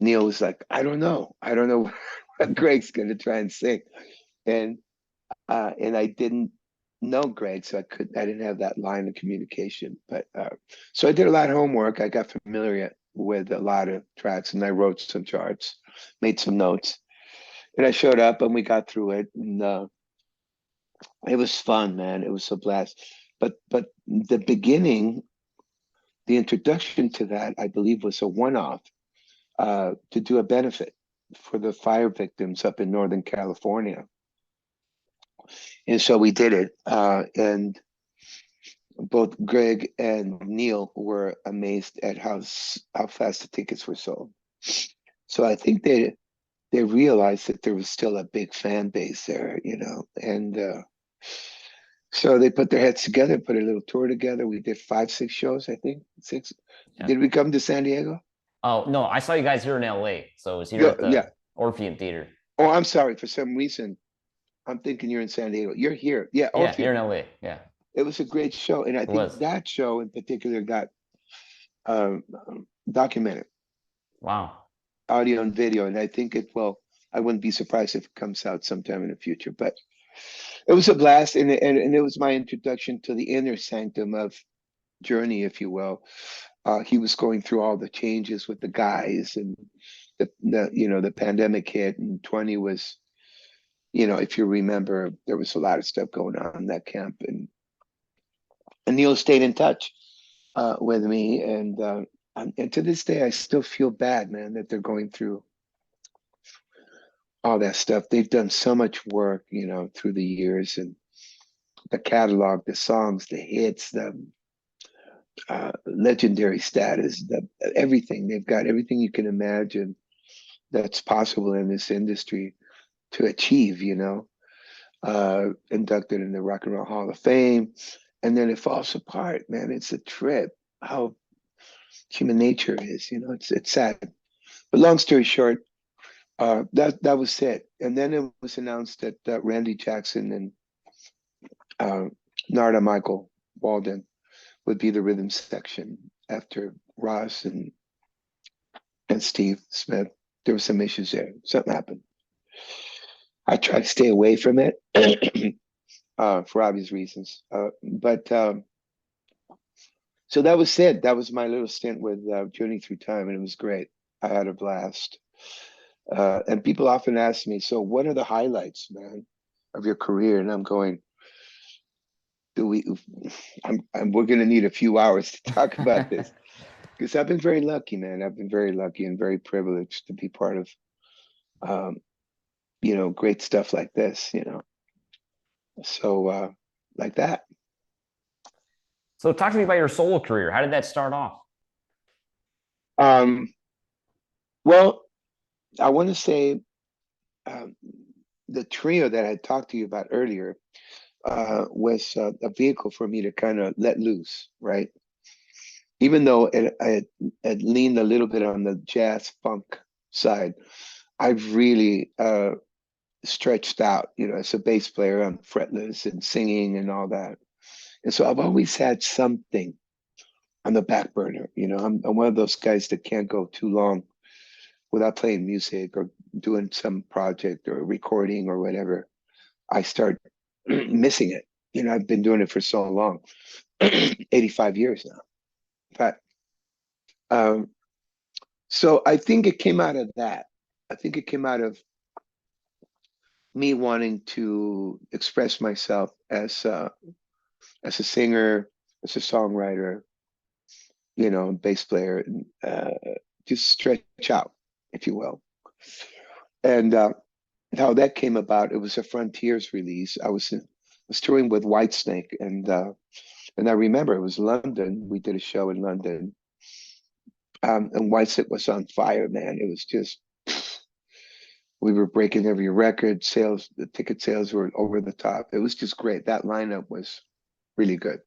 Neil was like, I don't know what Greg's gonna try and sing, and I didn't know Greg, so I didn't have that line of communication. But so I did a lot of homework. I got familiar with a lot of tracks, and I wrote some charts, made some notes, and I showed up, and we got through it, and it was fun, man. It was a blast. But the beginning, the introduction to that, I believe, was a one-off to do a benefit for the fire victims up in Northern California. And so we did it. And both Greg and Neil were amazed at how fast the tickets were sold. So I think they realized that there was still a big fan base there, and so they put their heads together, put a little tour together. We did 5, 6 shows, I think. 6. Yeah. Did we come to San Diego? Oh no, I saw you guys here in LA. So it was here Yeah, at the yeah. Orpheum Theater. Oh, I'm sorry. For some reason, I'm thinking you're in San Diego. You're here. Yeah, Yeah, here in Orpheum. LA. Yeah, It was a great show, and I it think was. that show in particular got documented, Wow. audio and video, and I think it will. I wouldn't be surprised if it comes out sometime in the future. But it was a blast, and it was my introduction to the inner sanctum of Journey, if you will. He was going through all the changes with the guys, and the pandemic hit, and 20 was, if you remember, there was a lot of stuff going on in that camp, and Neil stayed in touch with me, and to this day, I still feel bad, man, that they're going through all that stuff. They've done so much work, through the years, and the catalog, the songs, the hits, the legendary status, everything. They've got everything you can imagine that's possible in this industry to achieve, inducted in the Rock and Roll Hall of Fame. And then it falls apart, man. It's a trip how human nature is, it's sad. But long story short, that was it. And then it was announced that Randy Jackson and Narda Michael Walden would be the rhythm section after Ross and Steve Smith. There were some issues there. Something happened. I try to stay away from it for obvious reasons. But so that was it. That was my little stint with Journey Through Time, and it was great. I had a blast. And people often ask me, so what are the highlights, man, of your career? And I'm going, do we? We're going to need a few hours to talk about this because I've been very lucky, man. I've been very lucky and very privileged to be part of, um, great stuff like this. So, like that. So talk to me about your solo career. How did that start off? Um, well, I want to say um, the trio that I talked to you about earlier was a vehicle for me to kind of let loose, right? Even though it leaned a little bit on the jazz funk side, I've really stretched out, as a bass player. I'm fretless and singing and all that. And so I've always had something on the back burner. I'm one of those guys that can't go too long without playing music or doing some project or recording or whatever. I start missing it. I've been doing it for so long, 85 years now. In fact, um, so I think it came out of that. I think it came out of me wanting to express myself as a singer, as a songwriter, bass player, and just stretch out, if you will. And how that came about, it was a Frontiers release. I was touring with Whitesnake, and I remember it was London. We did a show in London, and Whitesnake was on fire, man. It was just we were breaking every record. The ticket sales were over the top. It was just great. That lineup was really good,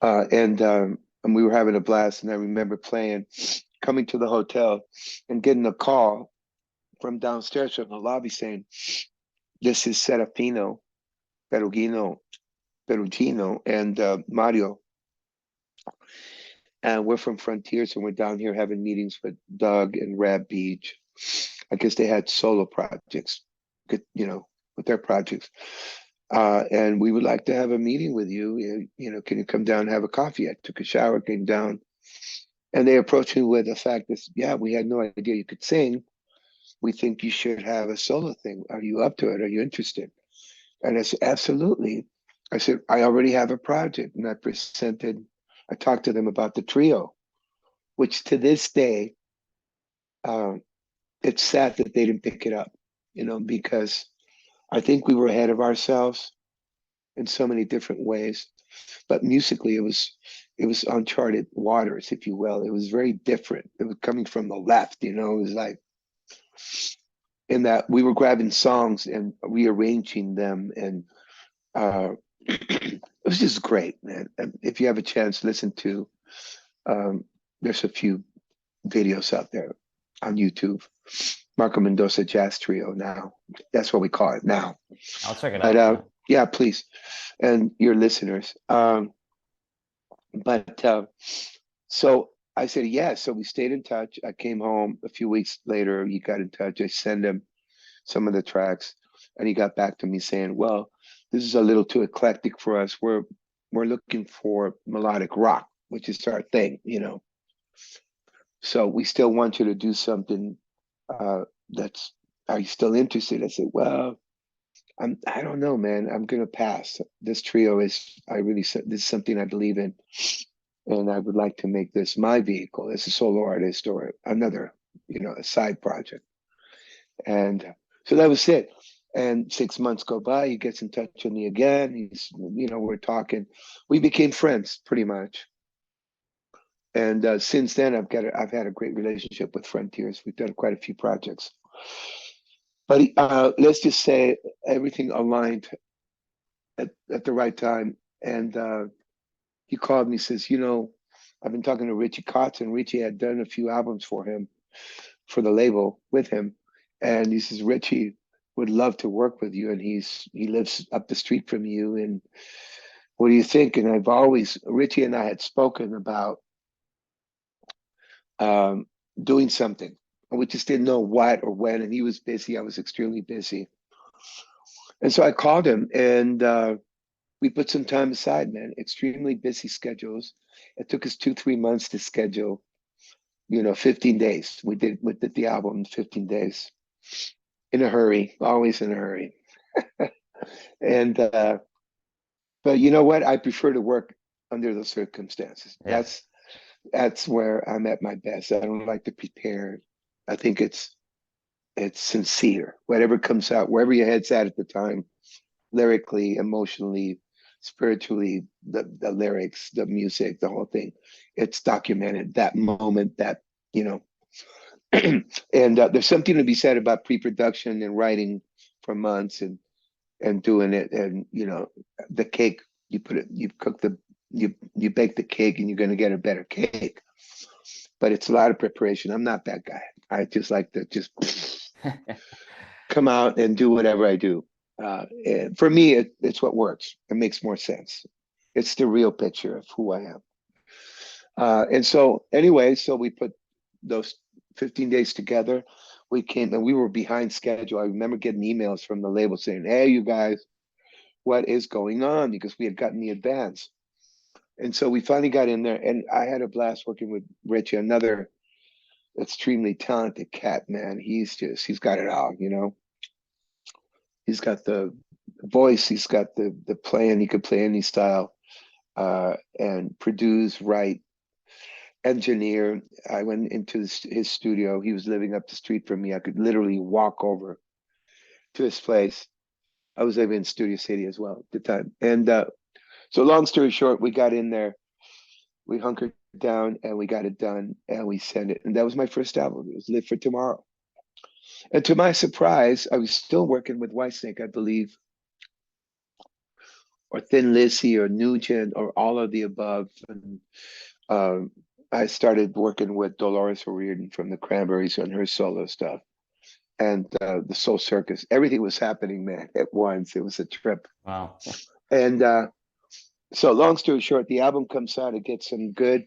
and we were having a blast. And I remember coming to the hotel, and getting a call from downstairs from the lobby saying, "This is Serafino Perugino, Perugino, and Mario, and we're from Frontiers, and we're down here having meetings with Doug and Rab Beach. I guess they had solo projects, with their projects. And we would like to have a meeting with you. Can you come down and have a coffee?" I took a shower, came down, and they approached me with the fact that, yeah, we had no idea you could sing. We think you should have a solo thing. Are you up to it? Are you interested? And I said, absolutely. I said, I already have a project. And I talked to them about the trio, which to this day, um, it's sad that they didn't pick it up, because I think we were ahead of ourselves in so many different ways. but musically it was uncharted waters, if you will. It was very different. It was coming from the left, you know. It was like in that we were grabbing songs and rearranging them, and it was just great, man. And if you have a chance, listen to. There's a few videos out there on YouTube. Marco Mendoza Jazz Trio now. That's what we call it now. I'll check it But out. Yeah. yeah, please, and your listeners. But so I said, yeah. So we stayed in touch. I came home a few weeks later. He got in touch. I sent him some of the tracks, and he got back to me saying, "Well, this is a little too eclectic for us. We're looking for melodic rock, which is our thing, you know. So we still want you to do something that's. Are you still interested?" I said, "Well, I don't know, man. I'm gonna pass. This trio is. I really said this is something I believe in, and I would like to make this my vehicle as a solo artist or another, you know, a side project." And so that was it. And 6 months go by, he gets in touch with me again. He's, you know, we're talking. We became friends pretty much. And since then, I've had a great relationship with Frontiers. We've done quite a few projects. But let's just say everything aligned at the right time. And he called me, says, you know, I've been talking to Richie Kotz, and Richie had done a few albums for him, for the label with him. And he says, Richie would love to work with you. And he lives up the street from you. And what do you think? And Richie and I had spoken about um, doing something. And we just didn't know what or when. And he was busy. I was extremely busy. And so I called him, and we put some time aside, man. Extremely busy schedules. It took us 2, 3 months to schedule, you know, 15 days. We did the album in 15 days in a hurry, always in a hurry. And but you know what? I prefer to work under those circumstances. Yeah. That's where I'm at my best. I don't like to prepare. I think it's sincere. Whatever comes out, wherever your head's at the time, lyrically, emotionally, spiritually, the lyrics, the music, the whole thing. It's documented that moment, that you know. And there's something to be said about pre-production and writing for months and doing it, and you know, the cake, you cook the you bake the cake, and you're going to get a better cake. But it's a lot of preparation. I'm not that guy. I just like to just come out and do whatever I do. And for me, it's what works. It makes more sense. It's the real picture of who I am. And so, anyway, so we put those 15 days together. We came and we were behind schedule. I remember getting emails from the label saying, "Hey, you guys, what is going on?" Because we had gotten the advance. And so we finally got in there, and I had a blast working with Richie, another extremely talented cat, man. He's got it all, you know. He's got the voice, he's got the playing, he could play any style, and produce, write, engineer. I went into his studio. He was living up the street from me. I could literally walk over to his place. I was living in Studio City as well at the time. And so long story short, we got in there, we hunkered down, and we got it done, and we sent it. And that was my first album. It was Live for Tomorrow. And to my surprise, I was still working with Whitesnake, I believe, or Thin Lizzy or Nugent or all of the above. And um, I started working with Dolores O'Riordan from the Cranberries on her solo stuff, and the Soul Circus. Everything was happening, man, at once. It was a trip. Wow. And so, long story short, the album comes out. It gets some good.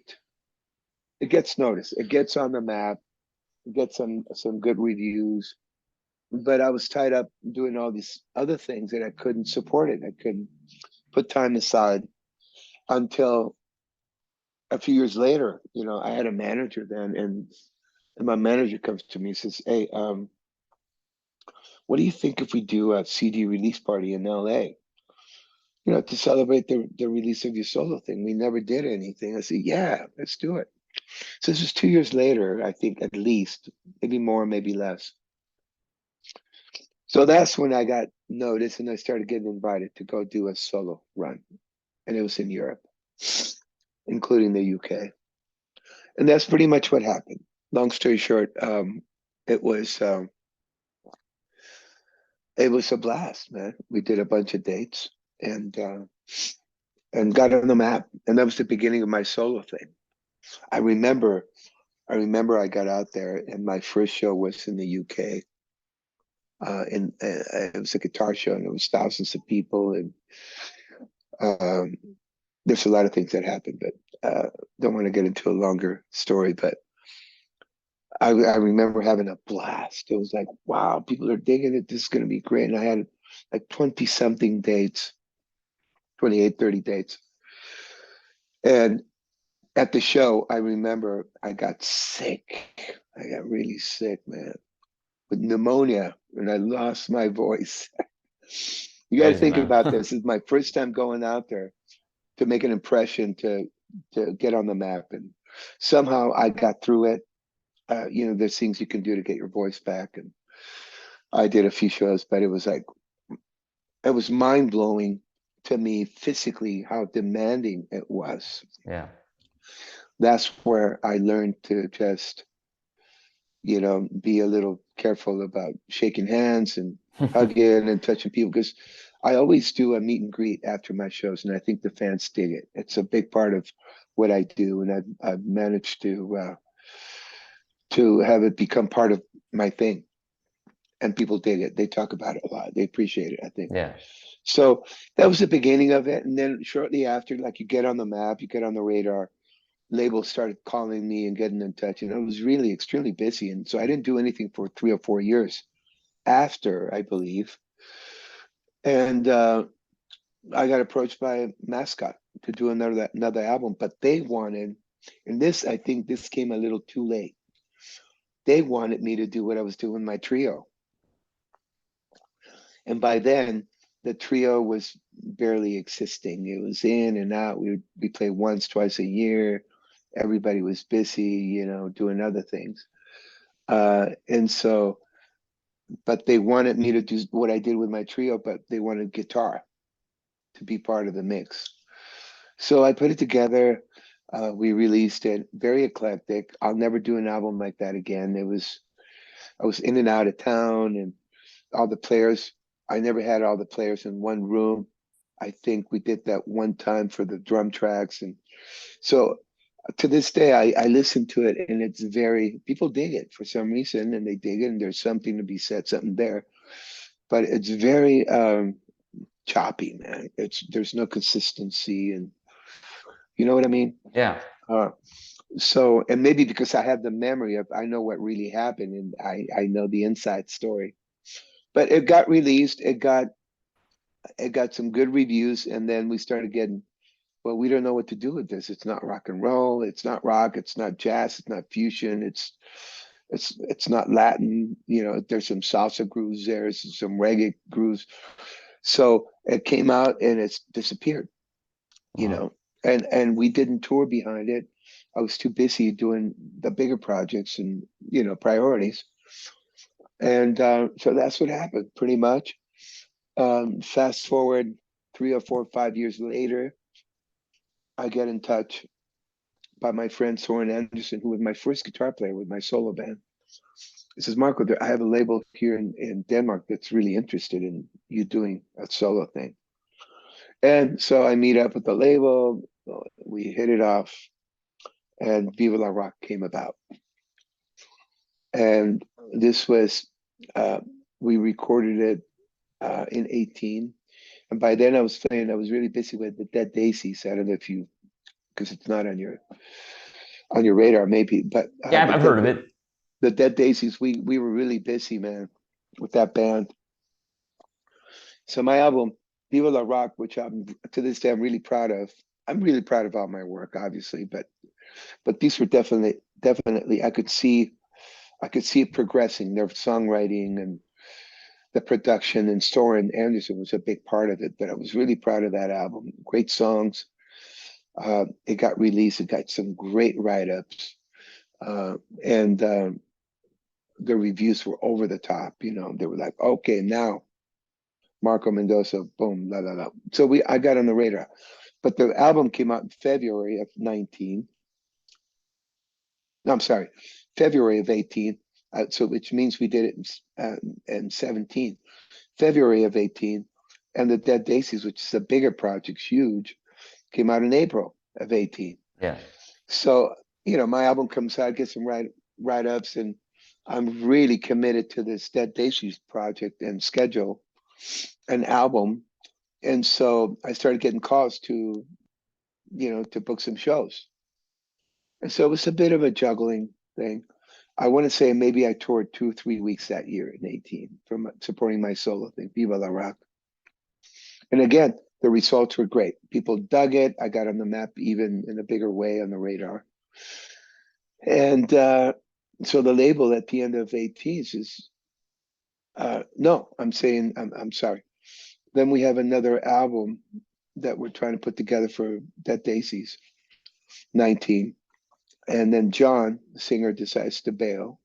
It gets noticed. It gets on the map. It gets some good reviews. But I was tied up doing all these other things that I couldn't support it. I couldn't put time aside until a few years later. You know, I had a manager then, and my manager comes to me and says, "Hey, what do you think if we do a CD release party in LA? You know, to celebrate the release of your solo thing. We never did anything." I said, "Yeah, let's do it." So this was 2 years later, I think, at least, maybe more, maybe less. So that's when I got noticed, and I started getting invited to go do a solo run. and it was in Europe, including the UK. And that's pretty much what happened. Long story short, it was um, it was a blast, man. We did a bunch of dates and got on the map, and that was the beginning of my solo thing. I remember, I got out there, and my first show was in the UK. And it was a guitar show, and it was thousands of people, and um, there's a lot of things that happened, but don't want to get into a longer story. But I remember having a blast. It was like, wow, people are digging it. This is going to be great. And I had like 20 something dates, 28, 30 dates. And at the show, I remember I got sick. I got really sick, man, with pneumonia, and I lost my voice. You got to Crazy, think man. about this. This is my first time going out there to make an impression, to get on the map, and somehow I got through it. There's things you can do to get your voice back, and I did a few shows, but it was mind blowing to me physically how demanding it was. Yeah. That's where I learned to just, be a little careful about shaking hands and hugging and touching people, because I always do a meet and greet after my shows, and I think the fans dig it. It's a big part of what I do, and I've managed to have it become part of my thing, and people dig it. They talk about it a lot. They appreciate it, I think. Yeah. So that was the beginning of it, and then shortly after, like, you get on the map, you get on the radar. Labels started calling me and getting in touch, and I was really extremely busy, and so I didn't do anything for 3 or 4 years after, I believe. And I got approached by Mascot to do another album, but they wanted, and this, I think this came a little too late. They wanted me to do what I was doing my trio, and by then the trio was barely existing. It was in and out. We play once, twice a year. Everybody was busy, doing other things. And so, but they wanted me to do what I did with my trio, but they wanted guitar to be part of the mix. So I put it together. We released it, very eclectic. I'll never do an album like that again. I was in and out of town, and all the players, I never had all the players in one room. I think we did that one time for the drum tracks. And so to this day, I listen to it, and it's people dig it for some reason, and they dig it, and there's something to be said, something there. But it's very choppy, man. There's no consistency, and you know what I mean? Yeah. Uh, so, and maybe because I have the memory of, I know what really happened, and I know the inside story. But it got released. It got some good reviews, and then we started getting, well, we don't know what to do with this. It's not rock and roll. It's not rock. It's not jazz. It's not fusion. It's not Latin. There's some salsa grooves there. There's some reggae grooves. So it came out and it's disappeared. You Wow. know, and we didn't tour behind it. I was too busy doing the bigger projects and priorities. And so that's what happened, pretty much. Fast forward 3 or 4 or 5 years later, I get in touch by my friend Soren Anderson, who was my first guitar player with my solo band. He says, Marco, I have a label here in Denmark that's really interested in you doing a solo thing. And so I meet up with the label, we hit it off, and Viva La Rock came about. And this was, uh, we recorded it in 18. And by then I was really busy with the Dead Daisies. I don't know if you, because it's not on your radar maybe, but Yeah, I've heard of it. the Dead Daisies, we were really busy, man, with that band. So my album, Viva La Rock, which I'm to this day I'm really proud of. I'm really proud of all my work, obviously, but these were definitely I could see it progressing. Their songwriting and the production, and Soren Anderson was a big part of it. But I was really proud of that album. Great songs. It got released. It got some great write-ups, and the reviews were over the top. They were like, "Okay, now Marco Mendoza, boom, la la la." So I got on the radar. but the album came out in February of 19. No, I'm sorry, February of 18. So which means we did it in 17, February of 18. And the Dead Daisies, which is a bigger project, huge, came out in April of 18. Yeah. So, my album comes out, I get some write-ups, and I'm really committed to this Dead Daisies project and schedule an album. And so I started getting calls to book some shows. And so it was a bit of a juggling thing. I want to say maybe I toured 2 or 3 weeks that year in 18 from supporting my solo thing, Viva la Rock. And again, the results were great. People dug it. I got on the map even in a bigger way on the radar. And so the label at the end of 18 says, no, I'm sorry. Then we have another album that we're trying to put together for Dead Daisies, 19. And then John, the singer, decides to bail.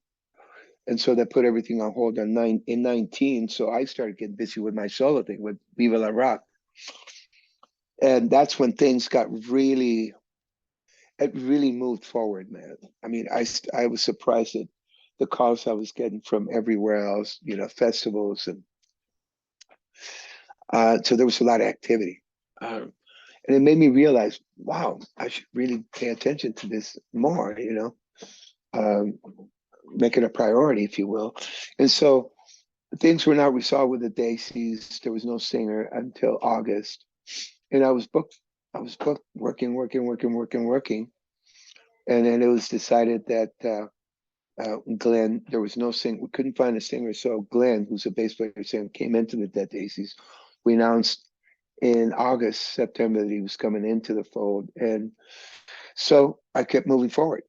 And so that put everything on hold in 19. So I started getting busy with my solo thing with Viva la Rock. And that's when things it really moved forward, man. I mean, I was surprised at the calls I was getting from everywhere else, festivals. And so there was a lot of activity. And it made me realize, wow, I should really pay attention to this more, make it a priority, if you will. And so things were not resolved with the Daisies. There was no singer until August. And I was booked. I was booked, working. And then it was decided that Glenn, there was no singer. We couldn't find a singer. So Glenn, who's a bass player, came into the Dead Daisies. We announced in August, September that he was coming into the fold. And so I kept moving forward.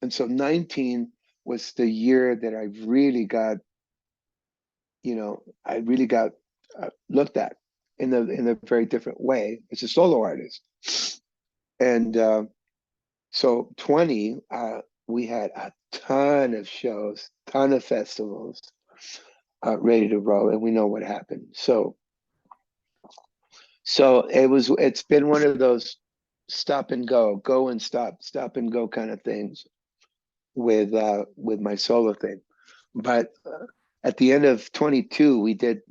And so 19 was the year that I really got looked at in a very different way as a solo artist. And so 20, we had a ton of shows, ton of festivals ready to roll, and we know what happened. So it's been one of those stop and go and stop and go kind of things with my solo thing. But at the end of 22, we did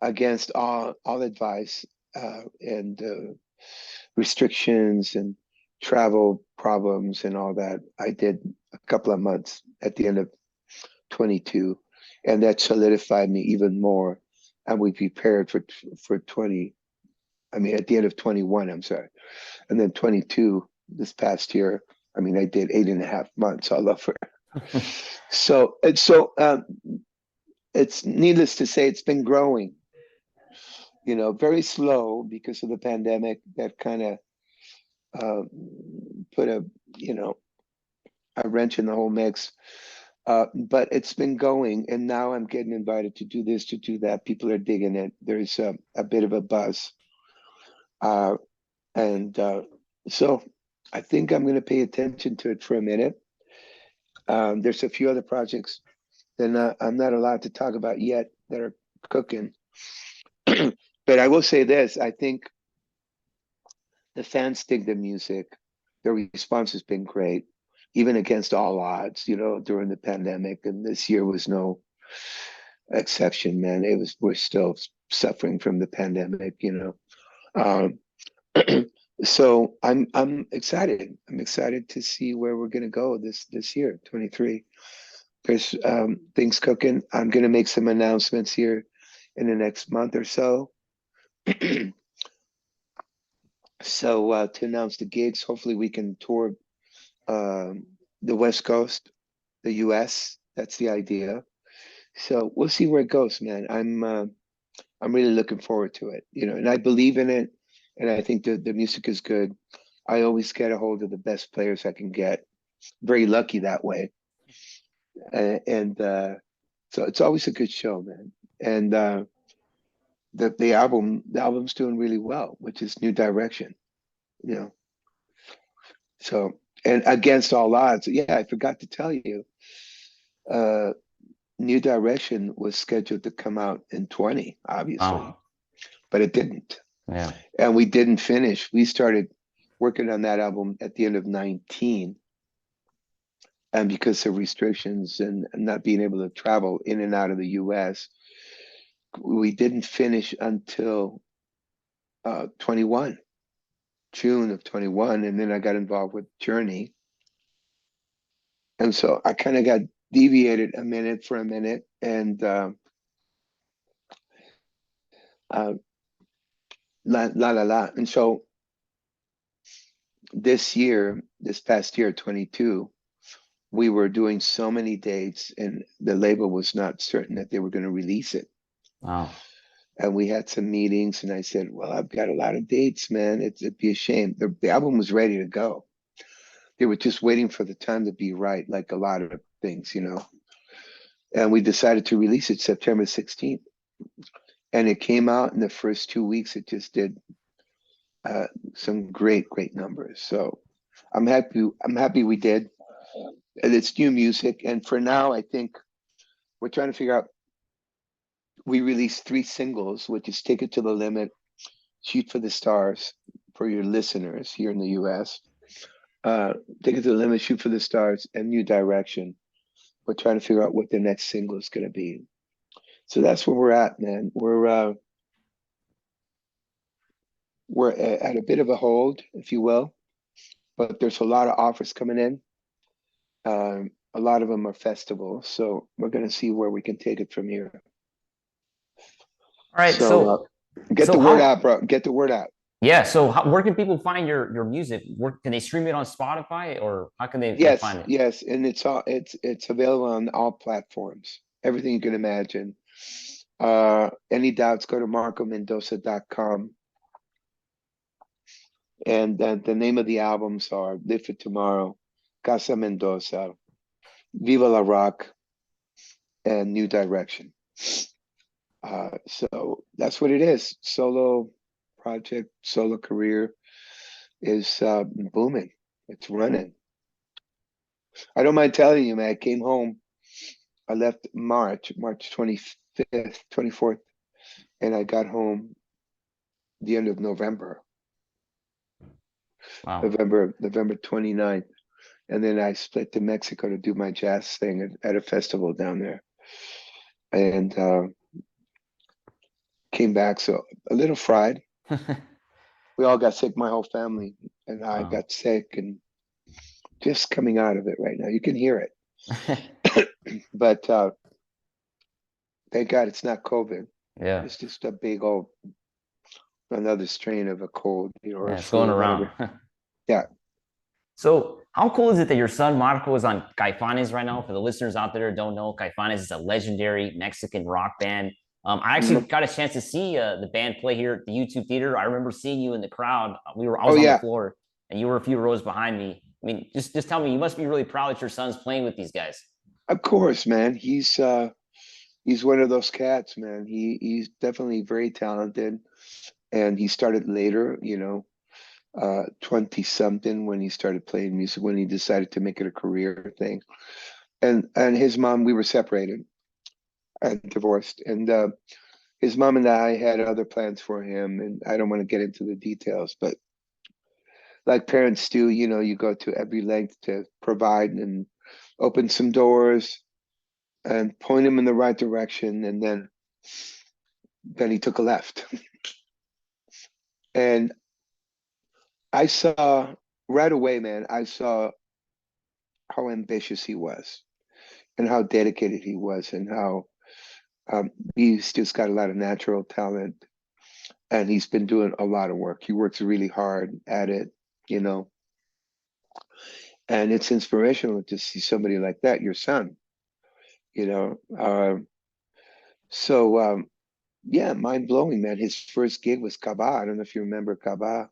against all advice and restrictions and travel problems and all that. I did a couple of months at the end of 22, and that solidified me even more. And we prepared for 20. I mean, at the end of 21, I'm sorry, and then 22 this past year. I mean, I did 8.5 months all over. So it's needless to say, it's been growing. Very slow because of the pandemic that kind of put a wrench in the whole mix. But it's been going, and now I'm getting invited to do this, to do that. People are digging it. There's a bit of a buzz. And so I think I'm going to pay attention to it for a minute. There's a few other projects that I'm not allowed to talk about yet that are cooking. But I will say this, I think the fans dig the music. The response has been great, even against all odds, during the pandemic. And this year was no exception, man. We're still suffering from the pandemic. Um, so I'm excited. I'm excited to see where we're gonna go this year, 23. There's things cooking. I'm gonna make some announcements here in the next month or so. So to announce the gigs, hopefully we can tour the West Coast, the US. That's the idea. So we'll see where it goes, man. I'm really looking forward to it, and I believe in it, and I think the music is good. I always get a hold of the best players I can get. Very lucky that way, and so it's always a good show, man. And the album's doing really well, which is New Direction, you know. So, and against all odds, yeah, I forgot to tell you, uh, New Direction was scheduled to come out in 20, obviously, Wow. but it didn't. Yeah. and we didn't finish. We started working on that album at the end of 19, and because of restrictions and not being able to travel in and out of the US, we didn't finish until 21, June of 21, and then I got involved with Journey, and so I kind of got deviated a minute for a minute, and uh, la, and so this past year, 22, we were doing so many dates, and the label was not certain that they were going to release it. Wow. And we had some meetings, and I said, "Well, I've got a lot of dates, man. It'd be a shame." The album was ready to go. They were just waiting for the time to be right, like a lot of things. And we decided to release it September 16th. And it came out in the first 2 weeks. It just did some great numbers. So I'm happy. I'm happy we did. And it's new music. And for now, I think we're trying to figure out. We released 3 singles, which is "Take It to the Limit," "Shoot for the Stars" for your listeners here in the U.S. "Take It to the Limit," "Shoot for the Stars," and "New Direction." We're trying to figure out what the next single is going to be. So that's where we're at, man. We're at a bit of a hold, if you will, but there's a lot of offers coming in. A lot of them are festivals, so we're going to see where we can take it from here. All right. So get So the word how, out, bro. Get the word out. yeah. So where can people find your music? Where can they stream it on Spotify or how can they Yes, find it? yes, and it's available on all platforms. Everything you can imagine. Any doubts, go to marcomendoza.com. And the name of the albums are "Live for Tomorrow," "Casa Mendoza," "Viva la Rock," and "New Direction." So that's what it is. Solo project, solo career is booming. It's running. I don't mind telling you, man. I came home. I left March 25th, 24th, and I got home the end of November, Wow. November 29th. And then I split to Mexico to do my jazz thing at a festival down there. And came back, so a little fried. We all got sick, my whole family and I Wow. got sick, and just coming out of it right now. You can hear it. But thank God it's not COVID. Yeah. It's just a big old another strain of a cold, or a Yeah. It's flu going or around. whatever. Yeah. So, how cool is it that your son Marco is on Caifanes right now? For the listeners out there who don't know, Caifanes is a legendary Mexican rock band. I actually Mhm. got a chance to see the band play here at the YouTube Theater. I remember seeing you in the crowd. I Oh was on the yeah, floor, and you were a few rows behind me. I mean, just tell me, you must be really proud that your son's playing with these guys. of course, man. He's one of those cats, man. He's definitely very talented, and he started later, 20 something, when he started playing music, when he decided to make it a career thing. And his mom, we were separated and divorced, and his mom and I had other plans for him, and I don't want to get into the details, but like parents do, you go to every length to provide and open some doors and point him in the right direction, and then he took a left. And I saw right away, man, I saw how ambitious he was and how dedicated he was, and how he's just got a lot of natural talent, and he's been doing a lot of work. He works really hard at it, you know, and it's inspirational to see somebody like that, your son, you know. So yeah, mind blowing, man. His first gig was Caba. I don't know if you remember Caba,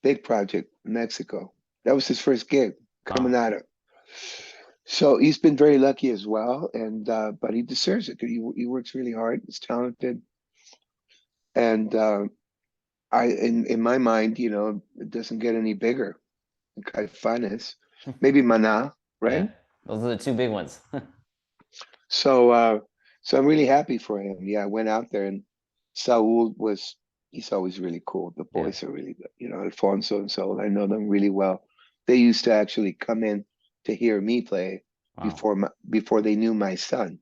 big project, Mexico. That was his first gig coming Wow. out of. So he's been very lucky as well, and but he deserves it. He works really hard. He's talented, and in my mind, it doesn't get any bigger. Caifanes, maybe Mana, Yeah. right? Those are the two big ones. So so I'm really happy for him. Yeah, I went out there, and Saul was he's always really cool. The Yeah. boys are really good. You know, Alfonso and so I know them really well. They used to actually come in to hear me play Wow. before they knew my son.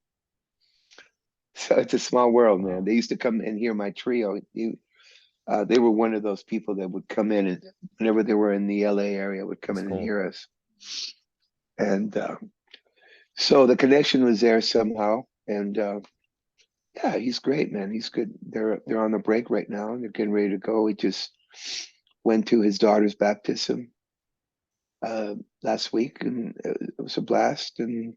So it's a small world, man. Wow. They used to come and hear my trio. They were one of those people that would come in and whenever they were in the LA area would come That's in and cool. hear us. And so the connection was there somehow. And yeah, he's great, man. He's good. They're on the break right now. They're getting ready to go. He just went to his daughter's baptism last week, and it was a blast. And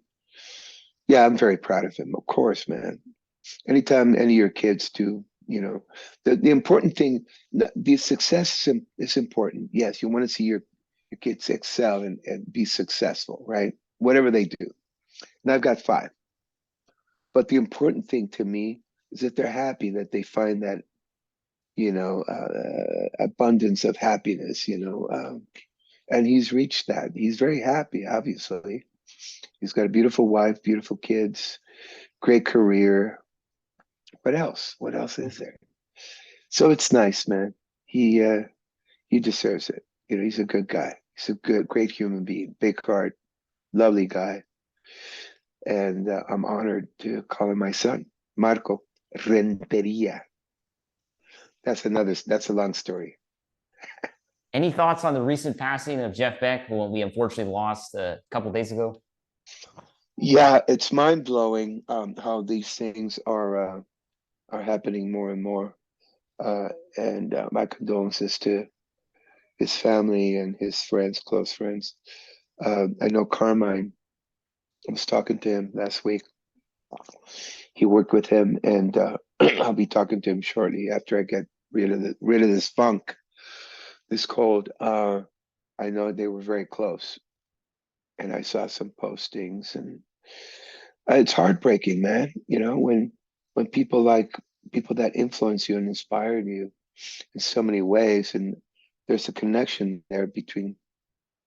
yeah, I'm very proud of him. Of course, man. Anytime any of your kids do, you know, the important thing, the success is important. Yes, you want to see your kids excel and be successful, right? Whatever they do. And I've got five. But the important thing to me is that they're happy, that they find that, abundance of happiness, and he's reached that. He's very happy, obviously. He's got a beautiful wife, beautiful kids, great career. What else? What else is there? So it's nice, man. He deserves it. You know, he's a good guy. He's a great human being, big heart, lovely guy, and I'm honored to call him my son, Marco Renteria. That's a long story. Any thoughts on the recent passing of Jeff Beck, who we unfortunately lost a couple days ago? Yeah, it's mind blowing how these things are happening more and more. And my condolences to his family and his friends, close friends. I know Carmine. I was talking to him last week. He worked with him, and I'll be talking to him shortly after I get rid of this funk, this cold. I know they were very close, and I saw some postings, and it's heartbreaking, man. You know, when people that influence you and inspire you in so many ways, and there's a connection there between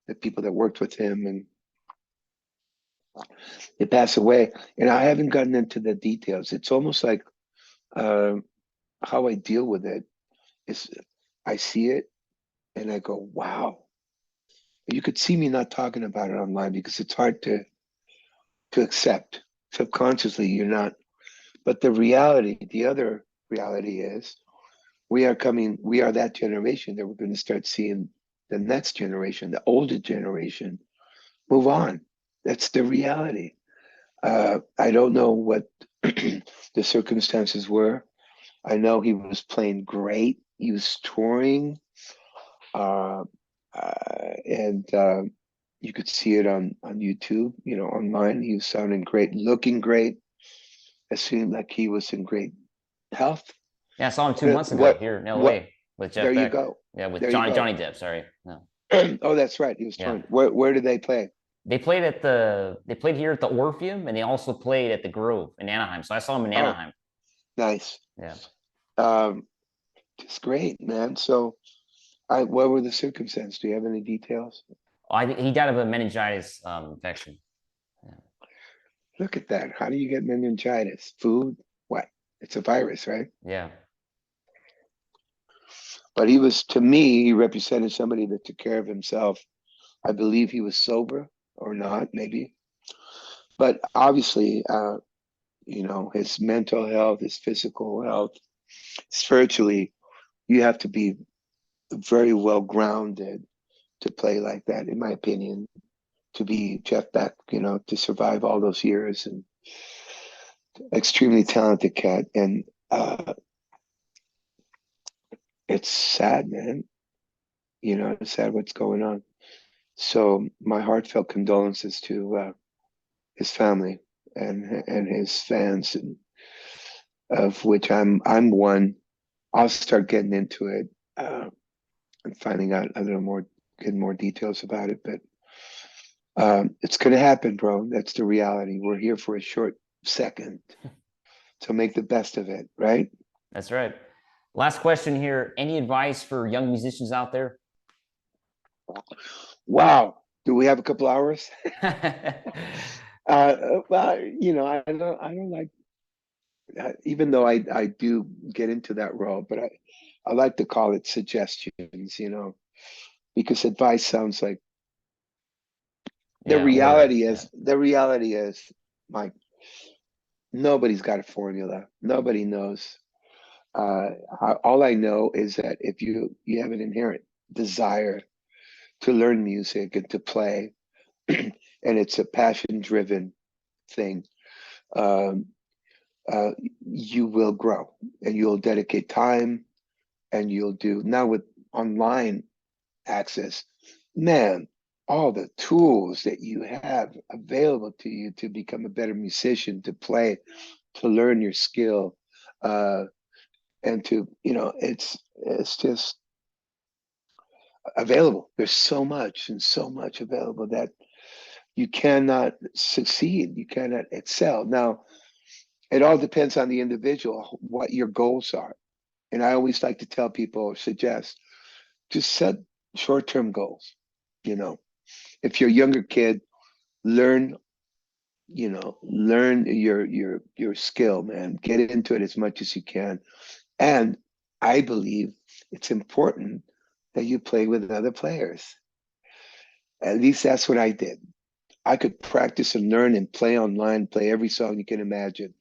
the people that worked with him and they pass away. And I haven't gotten into the details. It's almost like uh, how I deal with it is I see it and I go, wow. You could see me not talking about it online because it's hard to accept. Subconsciously, you're not. But the other reality is we are that generation that we're going to start seeing the next generation, the older generation, move on. That's the reality. I don't know what the circumstances were. I know he was playing great. He was touring, uh, and you could see it on YouTube, online. He was sounding great, looking great. It seemed like he was in great health. Yeah, I saw him two What months ago what here in what? LA with There Jeff you Beck. go. Yeah, with There you go. Johnny Depp. Sorry, no. Oh, that's right. He was Yeah, touring. Where did they play? they played here at the Orpheum, and they also played at the Grove in Anaheim. So I saw him in Oh, Anaheim. nice. Yeah, Um, just great, man. So, what were the circumstances? Do you have any details? he died of a meningitis infection. Yeah. Look at that. How do you get meningitis? Food? What? It's a virus, right? Yeah. But to me, he represented somebody that took care of himself. I believe he was sober or not, maybe. But obviously, his mental health, his physical health, spiritually, you have to be very well grounded to play like that, in my opinion, to be Jeff Beck, to survive all those years and extremely talented cat. And it's sad, man. It's sad what's going on. So my heartfelt condolences to his family and his fans, and of which I'm one. I'll start getting into it and finding out a little more, getting more details about it. But it's going to happen, bro. That's the reality. We're here for a short second, so make the best of it, right? That's right. Last question here. Any advice for young musicians out there? Wow. Do we have a couple hours? Yeah, Well, I don't like, even though I do get into that role, but I like to call it suggestions, because advice sounds like Yeah, or yeah, the reality is, Mike, nobody's got a formula. Nobody knows. All I know is that if you have an inherent desire to learn music and to play, and it's a passion driven thing, um, uh, you will grow and you'll dedicate time and you'll do now with online access, man, all the tools that you have available to you to become a better musician, to play, to learn your skill, uh, and to, it's just available. There's so much and so much available that you cannot succeed. You cannot excel. Now, it all depends on the individual, what your goals are. And I always like to tell people or suggest just set short-term goals. You know, if you're a younger kid, learn, learn your skill, man. Get into it as much as you can. And I believe it's important that you play with other players. At least that's what I did. I could practice and learn and play online, play every song you can imagine.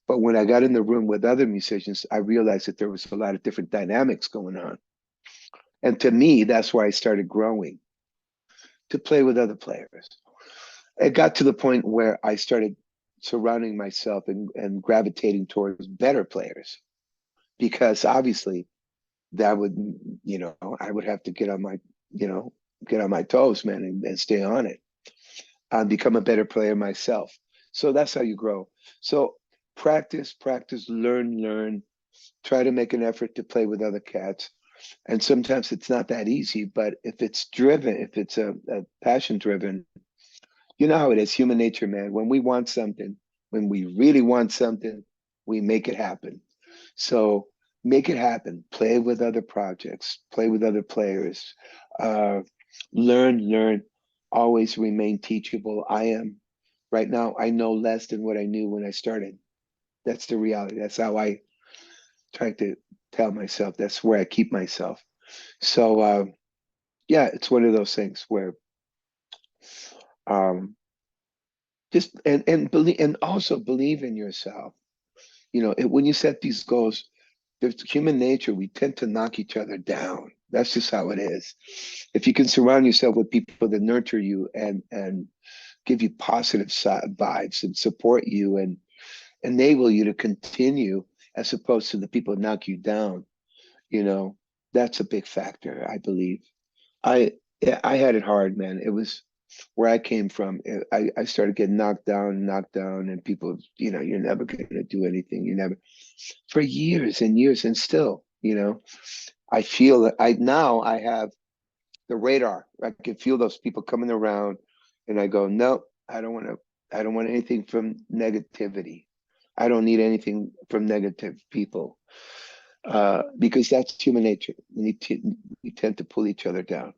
But when I got in the room with other musicians, I realized that there was a lot of different dynamics going on. And to me, that's why I started growing to play with other players. It got to the point where I started surrounding myself and gravitating towards better players because obviously that would, I would have to you know, get on my toes, man, and stay on it and become a better player myself. So that's how you grow. So practice, practice, learn, try to make an effort to play with other cats. And sometimes it's not that easy, but if it's driven, if it's a passion driven, you know how it is, human nature, man. When we want something, when we really want something, we make it happen. So make it happen. Play with other projects, play with other players, uh, learn, always remain teachable. I am right now, I know less than what I knew when I started. That's the reality. That's how I try to tell myself. That's where I keep myself. So, yeah, it's one of those things where um, just and believe and also believe in yourself. When you set these goals, there's human nature. We tend to knock each other down. That's just how it is. If you can surround yourself with people that nurture you and give you positive vibes and support you and enable you to continue, as opposed to the people that knock you down, you know, that's a big factor, I believe. I yeah, I had it hard, man. It was where I came from. I started getting knocked down, and people, you're never going to do anything. You never, for years and years, and still, I feel that I have the radar. I can feel those people coming around, and I go, no, I don't want to. I don't want anything from negativity. I don't need anything from negative people because that's human nature. We tend to pull each other down.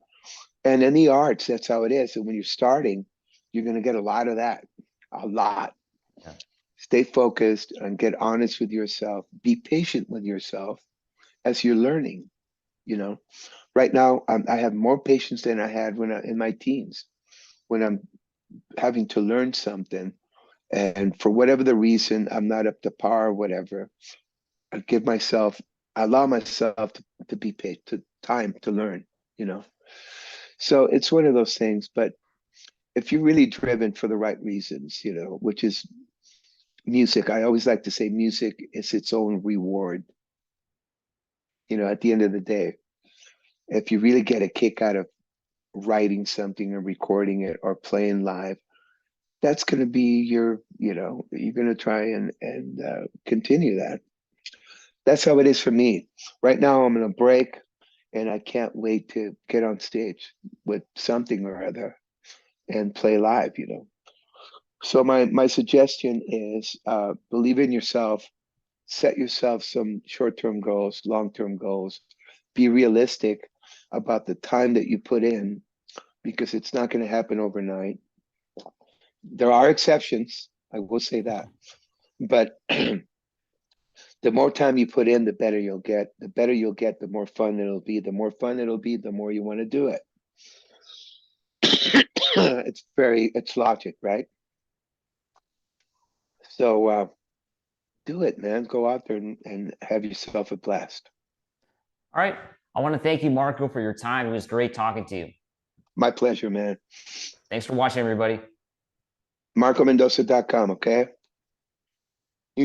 And in the arts, that's how it is. And when you're starting, you're going to get a lot of that, a lot. yeah, Stay focused and get honest with yourself. Be patient with yourself as you're learning. You know, right now I have more patience than I had in my teens when I'm having to learn something. And for whatever the reason, I'm not up to par or whatever. I give myself, I allow myself to be patient, to time to learn. You know, so it's one of those things. But if you're really driven for the right reasons, which is music, I always like to say music is its own reward. At the end of the day, if you really get a kick out of writing something or recording it or playing live, that's going to be you're going to try and continue that. That's how it is for me. Right now, I'm going to break and I can't wait to get on stage with something or other and play live. So my suggestion is believe in yourself, set yourself some short-term goals, long-term goals, be realistic about the time that you put in because it's not going to happen overnight. There are exceptions, I will say that, but The more time you put in, the better you'll get. The better you'll get, the more fun it'll be. The more fun it'll be, the more you want to do it. It's logic, right? So do it, man. Go out there and have yourself a blast. All right. I want to thank you, Marco, for your time. It was great talking to you. My pleasure, man. Thanks for watching, everybody. MarcoMendoza.com, okay?